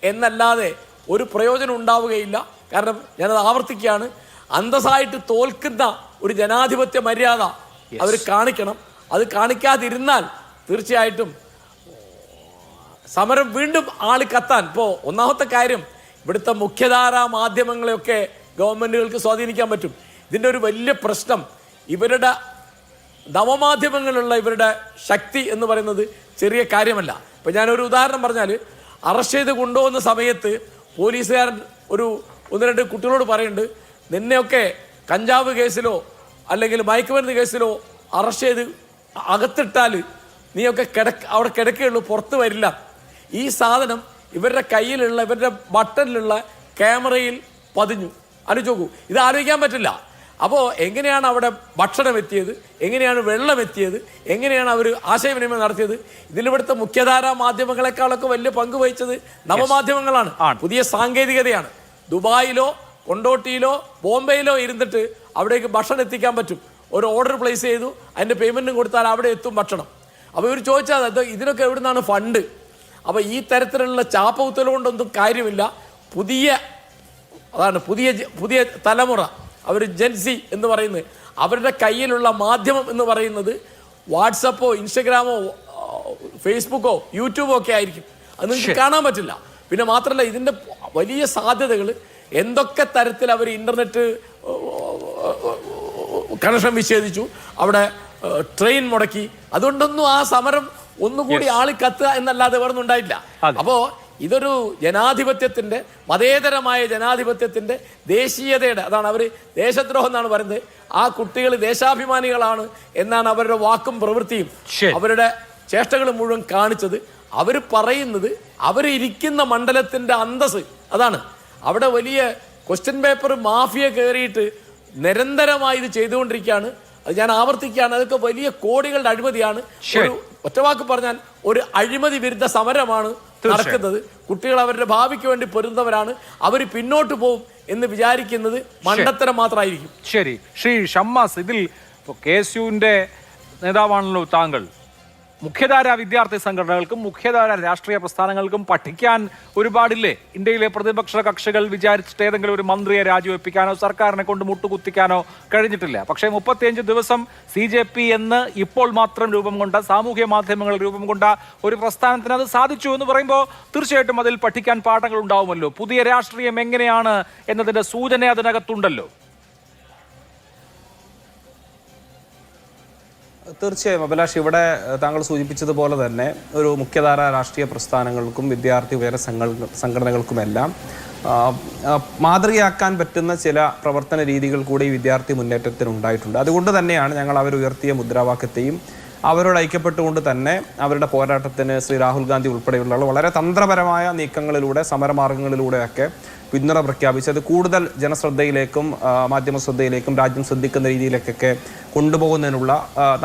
എന്നല്ലാതെ ഒരു പ്രയോജനം ഉണ്ടാവുകയില്ല. കാരണം ഞാനത് ആവർത്തിക്കുകയാണ്, അന്തസ്സായിട്ട് തോൽക്കുന്ന ഒരു ജനാധിപത്യ മര്യാദ അവർ കാണിക്കണം. അത് കാണിക്കാതിരുന്നാൽ തീർച്ചയായിട്ടും സമരം വീണ്ടും ആളി കത്താൻ. ഇപ്പോൾ ഒന്നാമത്തെ കാര്യം, ഇവിടുത്തെ മുഖ്യധാരാ മാധ്യമങ്ങളെയൊക്കെ ഗവൺമെൻറ്റുകൾക്ക് സ്വാധീനിക്കാൻ പറ്റും. ഇതിൻ്റെ ഒരു വലിയ പ്രശ്നം ഇവരുടെ നവമാധ്യമങ്ങളിലുള്ള ഇവരുടെ ശക്തി എന്ന് പറയുന്നത് ചെറിയ കാര്യമല്ല. ഇപ്പം ഞാനൊരു ഉദാഹരണം പറഞ്ഞാൽ, അറസ്റ്റ് ചെയ്ത് കൊണ്ടുപോകുന്ന സമയത്ത് പോലീസുകാരൻ 1-2 കുട്ടികളോട് പറയുന്നുണ്ട്, നിന്നെയൊക്കെ കഞ്ചാവ് കേസിലോ അല്ലെങ്കിൽ മയക്കുമരുന്ന് കേസിലോ അറസ്റ്റ് ചെയ്ത് അകത്തിട്ടാൽ നീയൊക്കെ അവിടെ കിടക്കുകയുള്ളൂ, പുറത്ത് വരില്ല. ഈ സാധനം ഇവരുടെ കയ്യിലുള്ള, ഇവരുടെ ബട്ടണിലുള്ള ക്യാമറയിൽ പതിഞ്ഞു. ആലോചിച്ച് നോക്കൂ, ഇത് ആലോചിക്കാൻ പറ്റില്ല. അപ്പോൾ എങ്ങനെയാണ് അവിടെ ഭക്ഷണം എത്തിയത്, എങ്ങനെയാണ് വെള്ളം എത്തിയത്, എങ്ങനെയാണ് അവർ ആശയവിനിമയം നടത്തിയത്? ഇതിലിവിടുത്തെ മുഖ്യധാരാ മാധ്യമങ്ങളെക്കാളൊക്കെ വലിയ പങ്ക് വഹിച്ചത് നവമാധ്യമങ്ങളാണ്. പുതിയ സാങ്കേതികതയാണ്. ദുബായിലോ കൊണ്ടോട്ടിയിലോ ബോംബെയിലോ ഇരുന്നിട്ട് അവിടേക്ക് ഭക്ഷണം എത്തിക്കാൻ പറ്റും. ഒരു ഓർഡർ പ്ലേസ് ചെയ്തു, അതിൻ്റെ പേയ്മെൻറ്റും കൊടുത്താൽ അവിടെ എത്തും ഭക്ഷണം. അപ്പോൾ ഇവർ ചോദിച്ചാൽ ഇതിനൊക്കെ എവിടെ നിന്നാണ് ഫണ്ട്? അപ്പോൾ ഈ തരത്തിലുള്ള ചാപ്പകുത്തൽ കൊണ്ടൊന്നും കാര്യമില്ല. അതാണ് പുതിയ തലമുറ, അവർ ജെൻസി എന്ന് പറയുന്നത്. അവരുടെ കയ്യിലുള്ള മാധ്യമം എന്ന് പറയുന്നത് വാട്സപ്പോ ഇൻസ്റ്റഗ്രാമോ ഫേസ്ബുക്കോ യൂട്യൂബോ ഒക്കെ ആയിരിക്കും. അത് നിങ്ങൾക്ക് കാണാൻ പറ്റില്ല. പിന്നെ മാത്രമല്ല, ഇതിൻ്റെ വലിയ സാധ്യതകൾ, എന്തൊക്കെ തരത്തിൽ അവർ ഇൻ്റർനെറ്റ് കണക്ഷൻ വിച്ഛേദിച്ചു, അവിടെ ട്രെയിൻ മുടക്കി, അതുകൊണ്ടൊന്നും ആ സമരം ഒന്നുകൂടി ആളി കത്തുക എന്നല്ലാതെ വേറൊന്നും ഉണ്ടായില്ല. അപ്പോൾ ഇതൊരു ജനാധിപത്യത്തിൻ്റെ, മതേതരമായ ജനാധിപത്യത്തിൻ്റെ, ദേശീയതയുടെ, അതാണ് അവർ ദേശദ്രോഹം എന്നാണ് പറയുന്നത്. ആ കുട്ടികൾ ദേശാഭിമാനികളാണ് എന്നാണ് അവരുടെ വാക്കും പ്രവൃത്തിയും അവരുടെ ചേഷ്ടകളും മുഴുവൻ കാണിച്ചത്. അവർ പറയുന്നത് അവരിയ്ക്കുന്ന മണ്ഡലത്തിൻ്റെ അന്തസ് അതാണ്. അവിടെ വലിയ ക്വസ്റ്റ്യൻ പേപ്പർ മാഫിയ കയറിയിട്ട് നിരന്തരമായി ഇത് ചെയ്തുകൊണ്ടിരിക്കുകയാണ്. അത് ഞാൻ ആവർത്തിക്കുകയാണ്, അതൊക്കെ വലിയ കോടികളുടെ അഴിമതിയാണ്. ഒരു ഒറ്റവാക്ക് പറഞ്ഞാൽ ഒരു അഴിമതി വിരുദ്ധ സമരമാണ് നടക്കുന്നത്. കുട്ടികൾ അവരുടെ ഭാവിക്ക് വേണ്ടി പൊരുന്നവരാണ്. അവർ പിന്നോട്ട് പോകും എന്ന് വിചാരിക്കുന്നത് മണ്ടത്തരം മാത്രമായിരിക്കും. ശരി, ശ്രീ ഷമ്മാസ്, ഇതിൽ KSUവിന്റെ നേതാവാണല്ലോ താങ്കൾ. മുഖ്യധാര വിദ്യാർത്ഥി സംഘടനകൾക്കും മുഖ്യധാര രാഷ്ട്രീയ പ്രസ്ഥാനങ്ങൾക്കും പഠിക്കാൻ ഒരുപാടില്ലേ? ഇന്ത്യയിലെ പ്രതിപക്ഷ കക്ഷികൾ വിചാരിച്ചിട്ട് ഏതെങ്കിലും ഒരു മന്ത്രിയെ രാജിവെപ്പിക്കാനോ സർക്കാരിനെ കൊണ്ട് മുട്ടുകുത്തിക്കാനോ കഴിഞ്ഞിട്ടില്ല. പക്ഷേ 35 ദിവസം CJP എന്ന് ഇപ്പോൾ മാത്രം രൂപം കൊണ്ട, സാമൂഹ്യ മാധ്യമങ്ങൾ രൂപം കൊണ്ട ഒരു പ്രസ്ഥാനത്തിന് അത് സാധിച്ചു എന്ന് പറയുമ്പോൾ തീർച്ചയായിട്ടും അതിൽ പഠിക്കാൻ പാഠങ്ങൾ ഉണ്ടാവുമല്ലോ. പുതിയ രാഷ്ട്രീയം എങ്ങനെയാണ് എന്നതിന്റെ സൂചന അതിനകത്തുണ്ടല്ലോ. തീർച്ചയായും അഭിലാഷ്, ഇവിടെ താങ്കൾ സൂചിപ്പിച്ചതുപോലെ തന്നെ ഒരു മുഖ്യധാര രാഷ്ട്രീയ പ്രസ്ഥാനങ്ങൾക്കും വിദ്യാർത്ഥി ഉയര സംഘടനകൾക്കുമെല്ലാം മാതൃകയാക്കാൻ പറ്റുന്ന ചില പ്രവർത്തന രീതികൾ കൂടി വിദ്യാർത്ഥി മുന്നേറ്റത്തിനുണ്ടായിട്ടുണ്ട്. അതുകൊണ്ട് തന്നെയാണ് ഞങ്ങൾ അവരുയർത്തിയ മുദ്രാവാക്യത്തെയും അവരോട് ഐക്യപ്പെട്ടുകൊണ്ട് തന്നെ അവരുടെ പോരാട്ടത്തിന് ശ്രീ രാഹുൽ ഗാന്ധി ഉൾപ്പെടെയുള്ള വളരെ തന്ത്രപരമായ നീക്കങ്ങളിലൂടെ സമരമാർഗങ്ങളിലൂടെയൊക്കെ പിന്തുണ പ്രഖ്യാപിച്ച് അത് കൂടുതൽ ജനശ്രദ്ധയിലേക്കും മാധ്യമ ശ്രദ്ധയിലേക്കും രാജ്യം ശ്രദ്ധിക്കുന്ന രീതിയിലേക്കൊക്കെ കൊണ്ടുപോകുന്നതിനുള്ള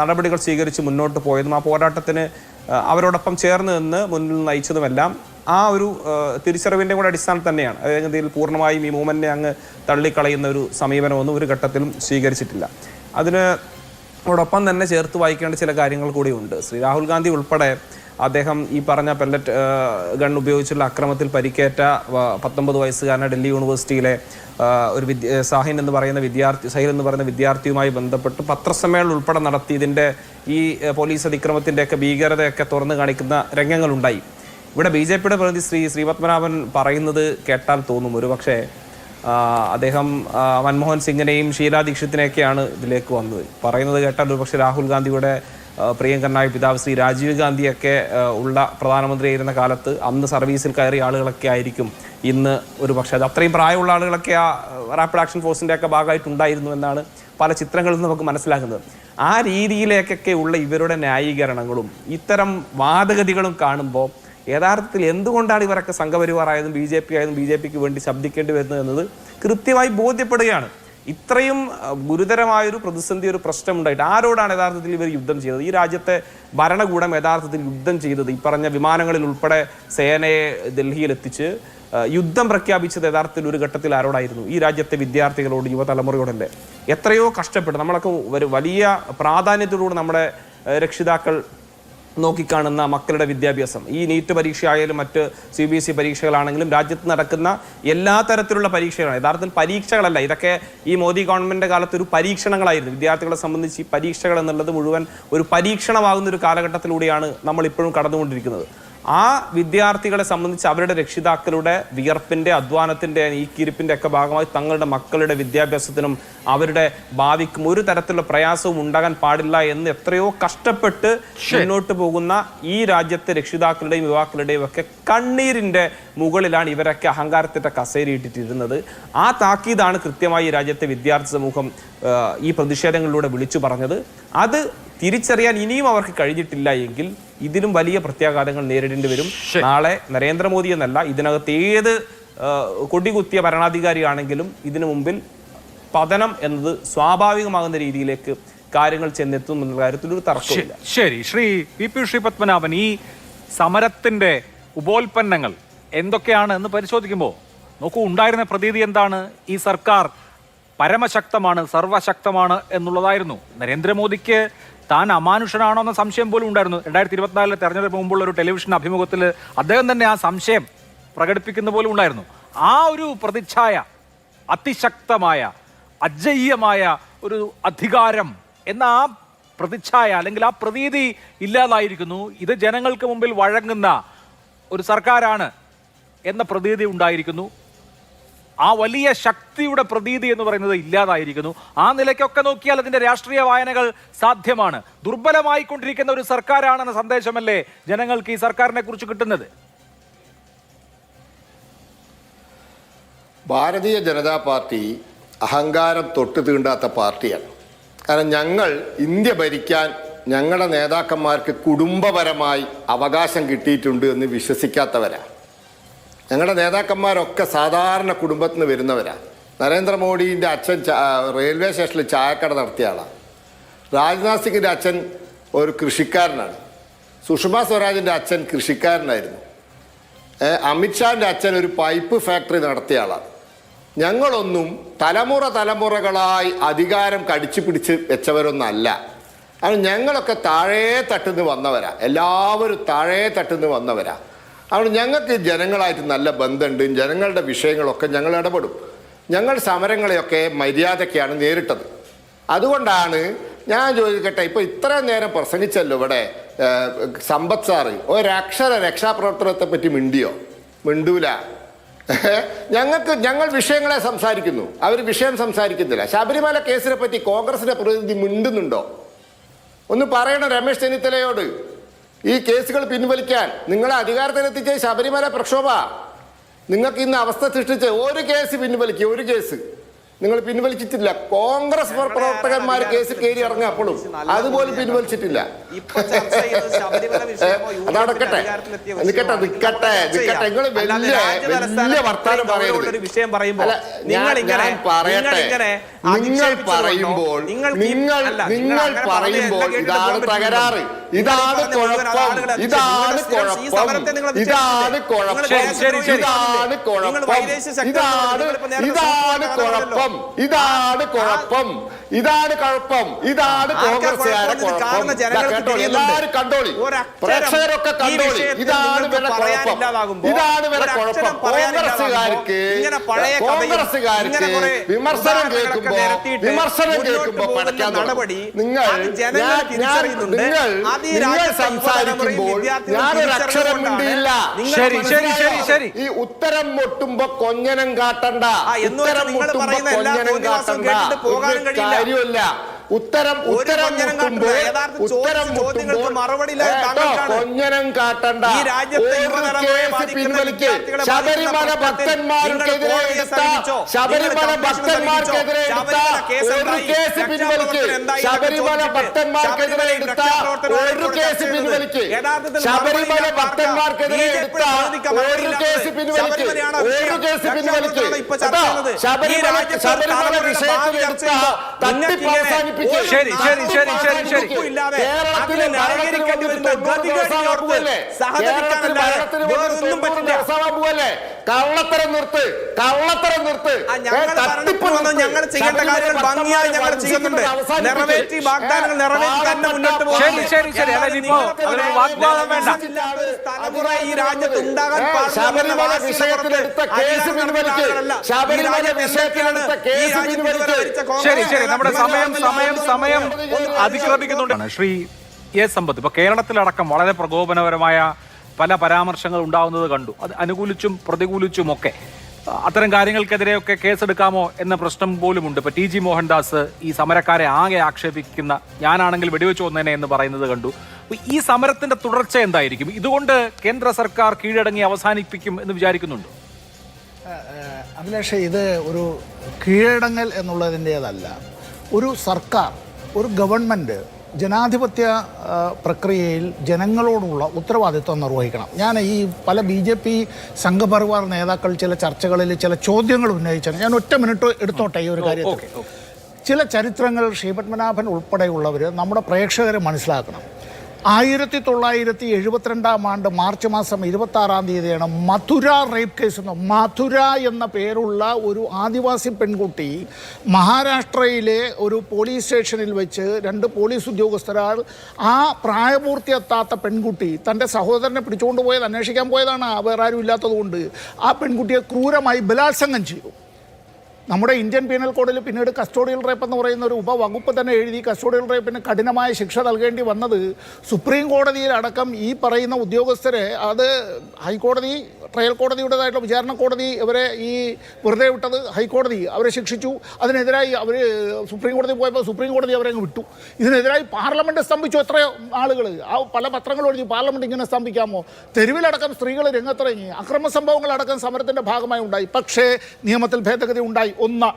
നടപടികൾ സ്വീകരിച്ച് മുന്നോട്ട് പോയതും ആ പോരാട്ടത്തിന് അവരോടൊപ്പം ചേർന്ന് നിന്ന് മുന്നിൽ നയിച്ചതുമെല്ലാം ആ ഒരു തിരിച്ചറിവിൻ്റെ കൂടെ അടിസ്ഥാനത്തിൽ തന്നെയാണ്. അതായത് ഇതിൽ പൂർണ്ണമായും ഈ മൂവ്മെൻറ്റിനെ അങ്ങ് തള്ളിക്കളയുന്ന ഒരു സമീപനമൊന്നും ഒരു ഘട്ടത്തിലും സ്വീകരിച്ചിട്ടില്ല. അതിനോടൊപ്പം തന്നെ ചേർത്ത് വായിക്കേണ്ട ചില കാര്യങ്ങൾ കൂടിയുണ്ട്. ശ്രീ രാഹുൽ ഗാന്ധി ഉൾപ്പെടെ അദ്ദേഹം ഈ പറഞ്ഞ പെല്ലറ്റ് ഗൺ ഉപയോഗിച്ചുള്ള അക്രമത്തിൽ പരിക്കേറ്റ 19 വയസ്സുകാരനെ ഡൽഹി യൂണിവേഴ്സിറ്റിയിലെ ഒരു സഹിൽ എന്ന് പറയുന്ന വിദ്യാർത്ഥിയുമായി ബന്ധപ്പെട്ട് പത്രസമ്മേളനം ഉൾപ്പെടെ നടത്തി ഇതിൻ്റെ ഈ പോലീസ് അതിക്രമത്തിൻ്റെയൊക്കെ ഭീകരതയൊക്കെ തുറന്നു കാണിക്കുന്ന രംഗങ്ങളുണ്ടായി. ഇവിടെ BJPയുടെ പ്രതിനിധി ശ്രീ പത്മനാഭൻ പറയുന്നത് കേട്ടാൽ തോന്നും ഒരുപക്ഷെ അദ്ദേഹം മൻമോഹൻ സിംഗിനെയും ഷീലാ ദീക്ഷിത്തിനെയൊക്കെയാണ് ഇതിലേക്ക് വന്നത്. പറയുന്നത് കേട്ടാൽ ഒരുപക്ഷെ രാഹുൽ ഗാന്ധിയുടെ പ്രിയങ്കരനായ പിതാവ് ശ്രീ രാജീവ് ഗാന്ധിയൊക്കെ ഉള്ള പ്രധാനമന്ത്രിയായിരുന്ന കാലത്ത് അന്ന് സർവീസിൽ കയറിയ ആളുകളൊക്കെ ആയിരിക്കും ഇന്ന് ഒരു പക്ഷേ അത് അത്രയും പ്രായമുള്ള ആളുകളൊക്കെ ആ റാപ്പിഡ് ആക്ഷൻ ഫോഴ്സിൻ്റെ ഒക്കെ ഭാഗമായിട്ടുണ്ടായിരുന്നു എന്നാണ് പല ചിത്രങ്ങളിൽ നിന്ന് നമുക്ക് മനസ്സിലാക്കുന്നത്. ആ രീതിയിലേക്കൊക്കെ ഉള്ള ഇവരുടെ ന്യായീകരണങ്ങളും ഇത്തരം വാദഗതികളും കാണുമ്പോൾ യഥാർത്ഥത്തിൽ എന്തുകൊണ്ടാണ് ഇവരൊക്കെ സംഘപരിവാറായതും BJPക്ക് വേണ്ടി ശബ്ദിക്കേണ്ടി വരുന്നത് എന്നത് കൃത്യമായി ബോധ്യപ്പെടുകയാണ്. ഇത്രയും ഗുരുതരമായൊരു പ്രതിസന്ധി, ഒരു പ്രശ്നമുണ്ടായിട്ട് ആരോടാണ് യഥാർത്ഥത്തിൽ ഇവർ യുദ്ധം ചെയ്തത്? ഈ രാജ്യത്തെ ഭരണകൂടം യഥാർത്ഥത്തിൽ യുദ്ധം ചെയ്തത് ഈ പറഞ്ഞ വിമാനങ്ങളിൽ ഉൾപ്പെടെ സേനയെ ഡൽഹിയിലെത്തിച്ച് യുദ്ധം പ്രഖ്യാപിച്ചത് യഥാർത്ഥത്തിൽ ഒരു ഘട്ടത്തിൽ ആരോടായിരുന്നു? ഈ രാജ്യത്തെ വിദ്യാർത്ഥികളോട്, യുവതലമുറയോടല്ലേ? എത്രയോ കഷ്ടപ്പെട്ട് നമ്മളൊക്കെ ഒരു വലിയ പ്രാധാന്യത്തോടുകൂടി നമ്മുടെ രക്ഷിതാക്കൾ നോക്കിക്കാണുന്ന മക്കളുടെ വിദ്യാഭ്യാസം, ഈ നീറ്റ് പരീക്ഷയായാലും മറ്റ് CBSE പരീക്ഷകളാണെങ്കിലും രാജ്യത്ത് നടക്കുന്ന എല്ലാ തരത്തിലുള്ള പരീക്ഷകളാണ്. യഥാർത്ഥത്തിൽ പരീക്ഷകളല്ല, ഇതൊക്കെ ഈ മോദി ഗവൺമെൻറ് കാലത്ത് ഒരു പരീക്ഷണങ്ങളായിരുന്നു. വിദ്യാർത്ഥികളെ സംബന്ധിച്ച് ഈ പരീക്ഷകൾ എന്നുള്ളത് മുഴുവൻ ഒരു പരീക്ഷണമാകുന്ന ഒരു കാലഘട്ടത്തിലൂടെയാണ് നമ്മൾ ഇപ്പോഴും കടന്നുകൊണ്ടിരിക്കുന്നത്. ആ വിദ്യാർത്ഥികളെ സംബന്ധിച്ച് അവരുടെ രക്ഷിതാക്കളുടെ വിയർപ്പിൻ്റെ, അധ്വാനത്തിൻ്റെ, ഈക്കിരിപ്പിൻ്റെ ഒക്കെ ഭാഗമായി തങ്ങളുടെ മക്കളുടെ വിദ്യാഭ്യാസത്തിനും അവരുടെ ഭാവിക്കും ഒരു തരത്തിലുള്ള പ്രയാസവും ഉണ്ടാകാൻ പാടില്ല എന്ന് എത്രയോ കഷ്ടപ്പെട്ട് മുന്നോട്ട് പോകുന്ന ഈ രാജ്യത്തെ രക്ഷിതാക്കളുടെയും യുവാക്കളുടെയും ഒക്കെ കണ്ണീരിൻ്റെ മുകളിലാണ് ഇവരൊക്കെ അഹങ്കാരത്തിൻ്റെ കസേരയിട്ടിട്ടിരുന്നത്. ആ താക്കീതാണ് കൃത്യമായി ഈ രാജ്യത്തെ വിദ്യാർത്ഥി സമൂഹം ഈ പ്രതിഷേധങ്ങളിലൂടെ വിളിച്ചു പറഞ്ഞത്. അത് തിരിച്ചറിയാൻ ഇനിയും അവർക്ക് കഴിഞ്ഞിട്ടില്ല എങ്കിൽ ഇതിലും വലിയ പ്രത്യാഘാതങ്ങൾ നേരിടേണ്ടി വരും. നാളെ നരേന്ദ്രമോദി എന്നല്ല, ഇതിനകത്ത് ഏത് കൊടികുത്തിയ ഭരണാധികാരിയാണെങ്കിലും ഇതിനു മുമ്പിൽ പതനം എന്നത് സ്വാഭാവികമാകുന്ന രീതിയിലേക്ക് കാര്യങ്ങൾ ചെന്നെത്തും എന്നുള്ള കാര്യത്തിൽ ഒരു തർക്കമില്ല. ശരി, ശ്രീ പത്മനാഭൻ, ഈ സമരത്തിന്റെ ഉപോൽപ്പന്നങ്ങൾ എന്തൊക്കെയാണ് എന്ന് പരിശോധിക്കുമ്പോൾ നോക്കൂ, ഉണ്ടായിരുന്ന പ്രതീതി എന്താണ്? ഈ സർക്കാർ പരമശക്തമാണ്, സർവശക്തമാണ് എന്നുള്ളതായിരുന്നു. നരേന്ദ്രമോദിക്ക് താൻ അമാനുഷനാണോ എന്ന സംശയം പോലും ഉണ്ടായിരുന്നു. 2024 തെരഞ്ഞെടുപ്പ് മുമ്പുള്ള ഒരു ടെലിവിഷൻ അഭിമുഖത്തിൽ അദ്ദേഹം തന്നെ ആ സംശയം പ്രകടിപ്പിക്കുന്ന പോലും ഉണ്ടായിരുന്നു. ആ ഒരു പ്രതിച്ഛായ, അതിശക്തമായ അജയ്യമായ ഒരു അധികാരം എന്ന ആ പ്രതിച്ഛായ അല്ലെങ്കിൽ ആ പ്രതീതി ഇല്ലാതായിരിക്കുന്നു. ഇത് ജനങ്ങൾക്ക് മുമ്പിൽ വഴങ്ങുന്ന ഒരു സർക്കാരാണ് എന്ന പ്രതീതി ഉണ്ടായിരിക്കുന്നു. ആ വലിയ ശക്തിയുടെ പ്രതീതി എന്ന് പറയുന്നത് ഇല്ലാതായിരിക്കുന്നു. ആ നിലയ്ക്കൊക്കെ നോക്കിയാൽ അതിന്റെ രാഷ്ട്രീയ വായനകൾ സാധ്യമാണ്. ദുർബലമായിക്കൊണ്ടിരിക്കുന്ന ഒരു സർക്കാരാണെന്ന സന്ദേശമല്ലേ ജനങ്ങൾക്ക് ഈ സർക്കാരിനെ കുറിച്ച് കിട്ടുന്നത്? ഭാരതീയ ജനതാ പാർട്ടി അഹങ്കാരം തൊട്ട് തീണ്ടാത്ത പാർട്ടിയാണ്. കാരണം ഞങ്ങൾ ഇന്ത്യ ഭരിക്കാൻ ഞങ്ങളുടെ നേതാക്കന്മാർക്ക് കുടുംബപരമായി അവകാശം കിട്ടിയിട്ടുണ്ട് എന്ന് വിശ്വസിക്കാത്തവരാണ്. ഞങ്ങളുടെ നേതാക്കന്മാരൊക്കെ സാധാരണ കുടുംബത്തിൽ നിന്ന് വരുന്നവരാണ്. നരേന്ദ്രമോദീൻ്റെ അച്ഛൻ റെയിൽവേ സ്റ്റേഷനിൽ ചായക്കട നടത്തിയ ആളാണ്. രാജ്നാഥ് സിംഗിൻ്റെ അച്ഛൻ ഒരു കൃഷിക്കാരനാണ്. സുഷമ സ്വരാജിൻ്റെ അച്ഛൻ കൃഷിക്കാരനായിരുന്നു. അമിത്ഷാൻ്റെ അച്ഛൻ ഒരു പൈപ്പ് ഫാക്ടറി നടത്തിയ ആളാണ്. ഞങ്ങളൊന്നും തലമുറകളായി അധികാരം കടിച്ചു പിടിച്ച് വെച്ചവരൊന്നല്ല. അത് ഞങ്ങളൊക്കെ താഴേ തട്ടുന്ന് വന്നവരാ. എല്ലാവരും താഴേ തട്ടുന്ന് വന്നവരാ. അതുകൊണ്ട് ഞങ്ങൾക്ക് ജനങ്ങളായിട്ട് നല്ല ബന്ധമുണ്ട്. ജനങ്ങളുടെ വിഷയങ്ങളൊക്കെ ഞങ്ങൾ ഇടപെടും. ഞങ്ങൾ സമരങ്ങളെയൊക്കെ മര്യാദയ്ക്കാണ് നേരിട്ടത്. അതുകൊണ്ടാണ് ഞാൻ ചോദിക്കട്ടെ, ഇപ്പോൾ ഇത്രയും നേരം പ്രസംഗിച്ചല്ലോ ഇവിടെ സമ്പത്ത് സാറ്, ഒരക്ഷര രക്ഷാപ്രവർത്തനത്തെ പറ്റി മിണ്ടൂല. ഞങ്ങൾ വിഷയങ്ങളെ സംസാരിക്കുന്നു, അവർ വിഷയം സംസാരിക്കുന്നില്ല. ശബരിമല കേസിനെ പറ്റി കോൺഗ്രസിന്റെ പ്രതിനിധി മിണ്ടുന്നുണ്ടോ? ഒന്ന് പറയണം രമേശ് ചെന്നിത്തലയോട്. ഈ കേസുകൾ പിൻവലിക്കാൻ നിങ്ങളെ അധികാരത്തിലെത്തിച്ച ശബരിമല പ്രക്ഷോഭ നിങ്ങൾക്ക് ഇന്ന് അവസ്ഥ സൃഷ്ടിച്ച് ഒരു കേസ് പിൻവലിക്കുക. ഒരു കേസ് നിങ്ങൾ പിൻവലിച്ചിട്ടില്ല. കോൺഗ്രസ് പ്രവർത്തകന്മാർ കേസ് കയറി ഇറങ്ങുക അപ്പോഴും അതുപോലും പിൻവലിച്ചിട്ടില്ല. അതടക്കട്ടെ, നിൽക്കട്ടെ നിൽക്കട്ടെ നിൽക്കട്ടെ. നിങ്ങൾ വലിയ വർത്താനം പറയരുത്. ഞാൻ പറയട്ടെ, നിങ്ങൾ പറയുമ്പോൾ ഇതാണ് തകരാറ്, ഇതാണ് കുഴപ്പം, ഇതാണ് കുഴപ്പം, ഇതാണ് കുഴപ്പം, ഇതാണ് കുഴപ്പം, ഇതാണ് കുഴപ്പം, ഇതാണ് കുഴപ്പം, ഇതാണ് കുഴപ്പം, ഇതാണ് കോൺഗ്രസ്സുകാരെ കുഴപ്പം. എല്ലാവരും കണ്ടോളി, പ്രേക്ഷകരൊക്കെ കണ്ടോളി. ഇതാണ് വരെ കുഴപ്പം, ഇതാണ് വരെ കുഴപ്പം. കോൺഗ്രസ്സുകാർക്ക് വിമർശനം കേൾക്കുമ്പോ പഠിക്കാൻ നടപടി. നിങ്ങൾ സംസാരിക്കുമ്പോൾ ഞാനൊരു അക്ഷരം മിണ്ടിയില്ല. ഈ ഉത്തരം മുട്ടുമ്പോ കൊഞ്ഞനം കാട്ടണ്ട, ഉത്തരം മുട്ടുമ്പോ കൊഞ്ഞനം കാട്ടണ്ട, കാര്യമില്ല. ഉത്തരം കൊഞ്ഞനം കാട്ടണ്ട. പിൻവലിക്ക്. ശബരിമല ഭക്തന്മാർക്കെതിരെ എടുത്ത ഒരു കേസ് പിൻവലിക്ക്. ശബരിമല ഭക്തന്മാർക്കെതിരെ എടുത്ത ഒരു കേസ് പിൻവലിക്ക്. ശബരിമല ഭക്തന്മാർക്കെതിരെ എടുത്ത ഒരു കേസ് പിൻവലിക്ക്. ഒരു കേസ് പിൻവലിക്ക്. ശബരിമല വിഷയത്തിൽ എടുത്ത തട്ടിപ്പ് അവസാനിപ്പിക്കും. ശരി ശരി ശരി ശരി ശരി കള്ളത്തരം നിർത്ത്, കള്ളത്തരം നിർത്ത്. ഞങ്ങൾ ചെയ്യേണ്ട കാര്യങ്ങൾ ഭംഗിയായി ഞങ്ങൾ ചെയ്യുന്നുണ്ട്. നിറവേറ്റി വാഗ്ദാനങ്ങൾ നിറവേറ്റി തന്നെ മുന്നോട്ട് പോകും. ഈ രാജ്യത്ത് ഉണ്ടാകാൻ ശബരിമല വിഷയത്തിലെടുത്ത കേസ് പിൻവലിക്ക്. ശബരിമല വിഷയത്തിലെടുത്ത കേസ് പിൻവലിക്ക്. ശരി ശരി നമ്മുടെ സമയം അതിക്രമിക്കുന്നുണ്ട്. ശ്രീ എ സമ്പത്ത്, ഇപ്പൊ കേരളത്തിലടക്കം വളരെ പ്രകോപനപരമായ പല പരാമർശങ്ങൾ ഉണ്ടാവുന്നത് കണ്ടു. അത് അനുകൂലിച്ചും പ്രതികൂലിച്ചും ഒക്കെ. അത്തരം കാര്യങ്ങൾക്കെതിരെയൊക്കെ കേസെടുക്കാമോ എന്ന പ്രശ്നം പോലുമുണ്ട്. ഇപ്പൊ ടി ജി മോഹൻദാസ് ഈ സമരക്കാരെ ആകെ ആക്ഷേപിക്കുന്ന, ഞാനാണെങ്കിൽ വെടിവെച്ചു കൊന്നേനെ എന്ന് പറയുന്നത് കണ്ടു. ഈ സമരത്തിന്റെ തുടർച്ച എന്തായിരിക്കും? ഇതുകൊണ്ട് കേന്ദ്ര സർക്കാർ കീഴടങ്ങി അവസാനിപ്പിക്കും എന്ന് വിചാരിക്കുന്നുണ്ടോ? അഭിലാഷേ, ഇത് ഒരു കീഴടങ്ങൽ എന്നുള്ളതിൻ്റേതല്ല. ഒരു സർക്കാർ, ഒരു ഗവൺമെൻറ് ജനാധിപത്യ പ്രക്രിയയിൽ ജനങ്ങളോടുള്ള ഉത്തരവാദിത്വം നിർവഹിക്കണം. ഞാൻ ഈ പല BJP സംഘപരിവാർ നേതാക്കൾ ചില ചർച്ചകളിൽ ചില ചോദ്യങ്ങൾ ഉന്നയിച്ചാണ്. ഞാൻ ഒറ്റ മിനിറ്റ് എടുത്തോട്ടെ ഈ ഒരു കാര്യത്തിൽ. ചില ചരിത്രങ്ങൾ ശ്രീപത്മനാഭൻ ഉൾപ്പെടെയുള്ളവർ നമ്മുടെ പ്രേക്ഷകരെ മനസ്സിലാക്കണം. 1972 മാർച്ച് മാസം 26 മഥുര റേപ്പ് കേസ് എന്ന മഥുര എന്ന പേരുള്ള ഒരു ആദിവാസി പെൺകുട്ടി മഹാരാഷ്ട്രയിലെ ഒരു പോലീസ് സ്റ്റേഷനിൽ വെച്ച് 2 പോലീസ് ഉദ്യോഗസ്ഥരാൽ ആ പ്രായപൂർത്തിയെത്താത്ത പെൺകുട്ടി തൻ്റെ സഹോദരനെ പിടിച്ചുകൊണ്ട് പോയത് അന്വേഷിക്കാൻ പോയതാണ്, വേറെ ആരും ഇല്ലാത്തതുകൊണ്ട്. ആ പെൺകുട്ടിയെ ക്രൂരമായി ബലാത്സംഗം ചെയ്തു. നമ്മുടെ ഇന്ത്യൻ പീനൽ കോഡിൽ പിന്നീട് കസ്റ്റോഡിയൽ റേപ്പ് എന്ന് പറയുന്ന ഒരു ഉപവകുപ്പ് തന്നെ എഴുതി കസ്റ്റോഡിയൽ റേപ്പിന് കഠിനമായ ശിക്ഷ നൽകേണ്ടി വന്നത് സുപ്രീം കോടതിയിലടക്കം ഈ പറയുന്ന ഉദ്യോഗസ്ഥരെ, അത് ഹൈക്കോടതി, ട്രയൽ കോടതിയുടേതായിട്ടുള്ള വിചാരണ കോടതി ഇവരെ ഈ വെറുതെ വിട്ടത്, ഹൈക്കോടതി അവരെ ശിക്ഷിച്ചു. അതിനെതിരായി അവർ സുപ്രീം കോടതി പോയപ്പോൾ സുപ്രീം കോടതി അവരെ അങ്ങ് വിട്ടു. ഇതിനെതിരായി പാർലമെൻറ്റ് സ്തംഭിച്ചു. എത്രയോ ആളുകൾ, ആ പല പത്രങ്ങൾ എഴുതി പാർലമെൻറ്റ് ഇങ്ങനെ സ്തംഭിക്കാമോ? തെരുവിലടക്കം സ്ത്രീകൾ രംഗത്തിറങ്ങി, അക്രമ സംഭവങ്ങളടക്കം സമരത്തിൻ്റെ ഭാഗമായി ഉണ്ടായി. പക്ഷേ നിയമത്തിൽ ഭേദഗതി ഉണ്ടായി. ഒന്ന്.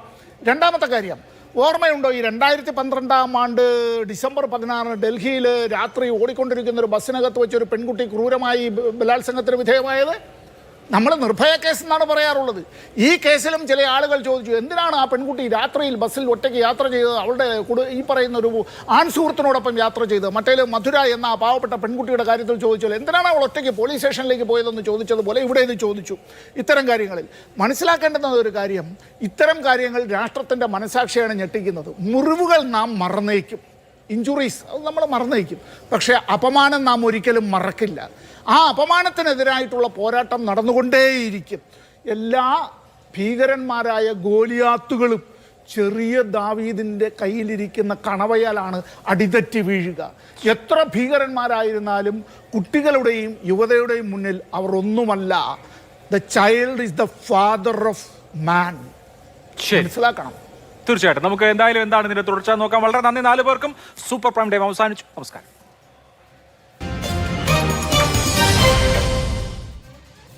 രണ്ടാമത്തെ കാര്യം, ഓർമ്മയുണ്ടോ ഈ 2012 ഡിസംബർ 16 ഡൽഹിയിൽ രാത്രി ഓടിക്കൊണ്ടിരിക്കുന്ന ഒരു ബസ്സിനകത്ത് വെച്ചൊരു പെൺകുട്ടി ക്രൂരമായി ബലാത്സംഗത്തിന് വിധേയമായത്? നമ്മൾ നിർഭയ കേസ് എന്നാണ് പറയാറുള്ളത്. ഈ കേസിലും ചില ആളുകൾ ചോദിച്ചു, എന്തിനാണ് ആ പെൺകുട്ടി രാത്രിയിൽ ബസ്സിൽ ഒറ്റയ്ക്ക് യാത്ര ചെയ്തത്, അവളുടെ ഈ പറയുന്ന ഒരു ആൺ സുഹൃത്തിനോടൊപ്പം യാത്ര ചെയ്തത്? മറ്റേ മധുര എന്ന ആ പാവപ്പെട്ട പെൺകുട്ടിയുടെ കാര്യത്തിൽ ചോദിച്ചാൽ എന്തിനാണ് അവൾ ഒറ്റയ്ക്ക് പോലീസ് സ്റ്റേഷനിലേക്ക് പോയതെന്ന് ചോദിച്ചതുപോലെ ഇവിടെ ഇത് ചോദിച്ചു. ഇത്തരം കാര്യങ്ങളിൽ മനസ്സിലാക്കേണ്ടുന്ന ഒരു കാര്യം, ഇത്തരം കാര്യങ്ങൾ രാഷ്ട്രത്തിൻ്റെ മനസാക്ഷിയാണ് ഞെട്ടിക്കുന്നത്. മുറിവുകൾ നാം മറന്നേക്കും, ഇഞ്ചുറീസ് അത് നമ്മൾ മറന്നേക്കും, പക്ഷേ അപമാനം നാം ഒരിക്കലും മറക്കില്ല. ആ അപമാനത്തിനെതിരായിട്ടുള്ള പോരാട്ടം നടന്നുകൊണ്ടേയിരിക്കും. എല്ലാ ഭീകരന്മാരായ ഗോലിയാത്തുകളും ചെറിയ ദാവീദിൻ്റെ കയ്യിലിരിക്കുന്ന കണവയാലാണ് അടിതെറ്റി വീഴുക. എത്ര ഭീകരന്മാരായിരുന്നാലും കുട്ടികളുടെയും യുവതയുടെയും മുന്നിൽ അവർ ഒന്നുമല്ല. The child is the father of മാൻ. മനസ്സിലാക്കണം. തീർച്ചയായിട്ടും നമുക്ക് എന്തായാലും എന്താണ് ഇതിന്റെ തുടർച്ച നോക്കാം. വളരെ നന്ദി 4 പേർക്കും. സൂപ്പർ പ്രൈം ടൈം അവസാനിച്ചു. നമസ്കാരം.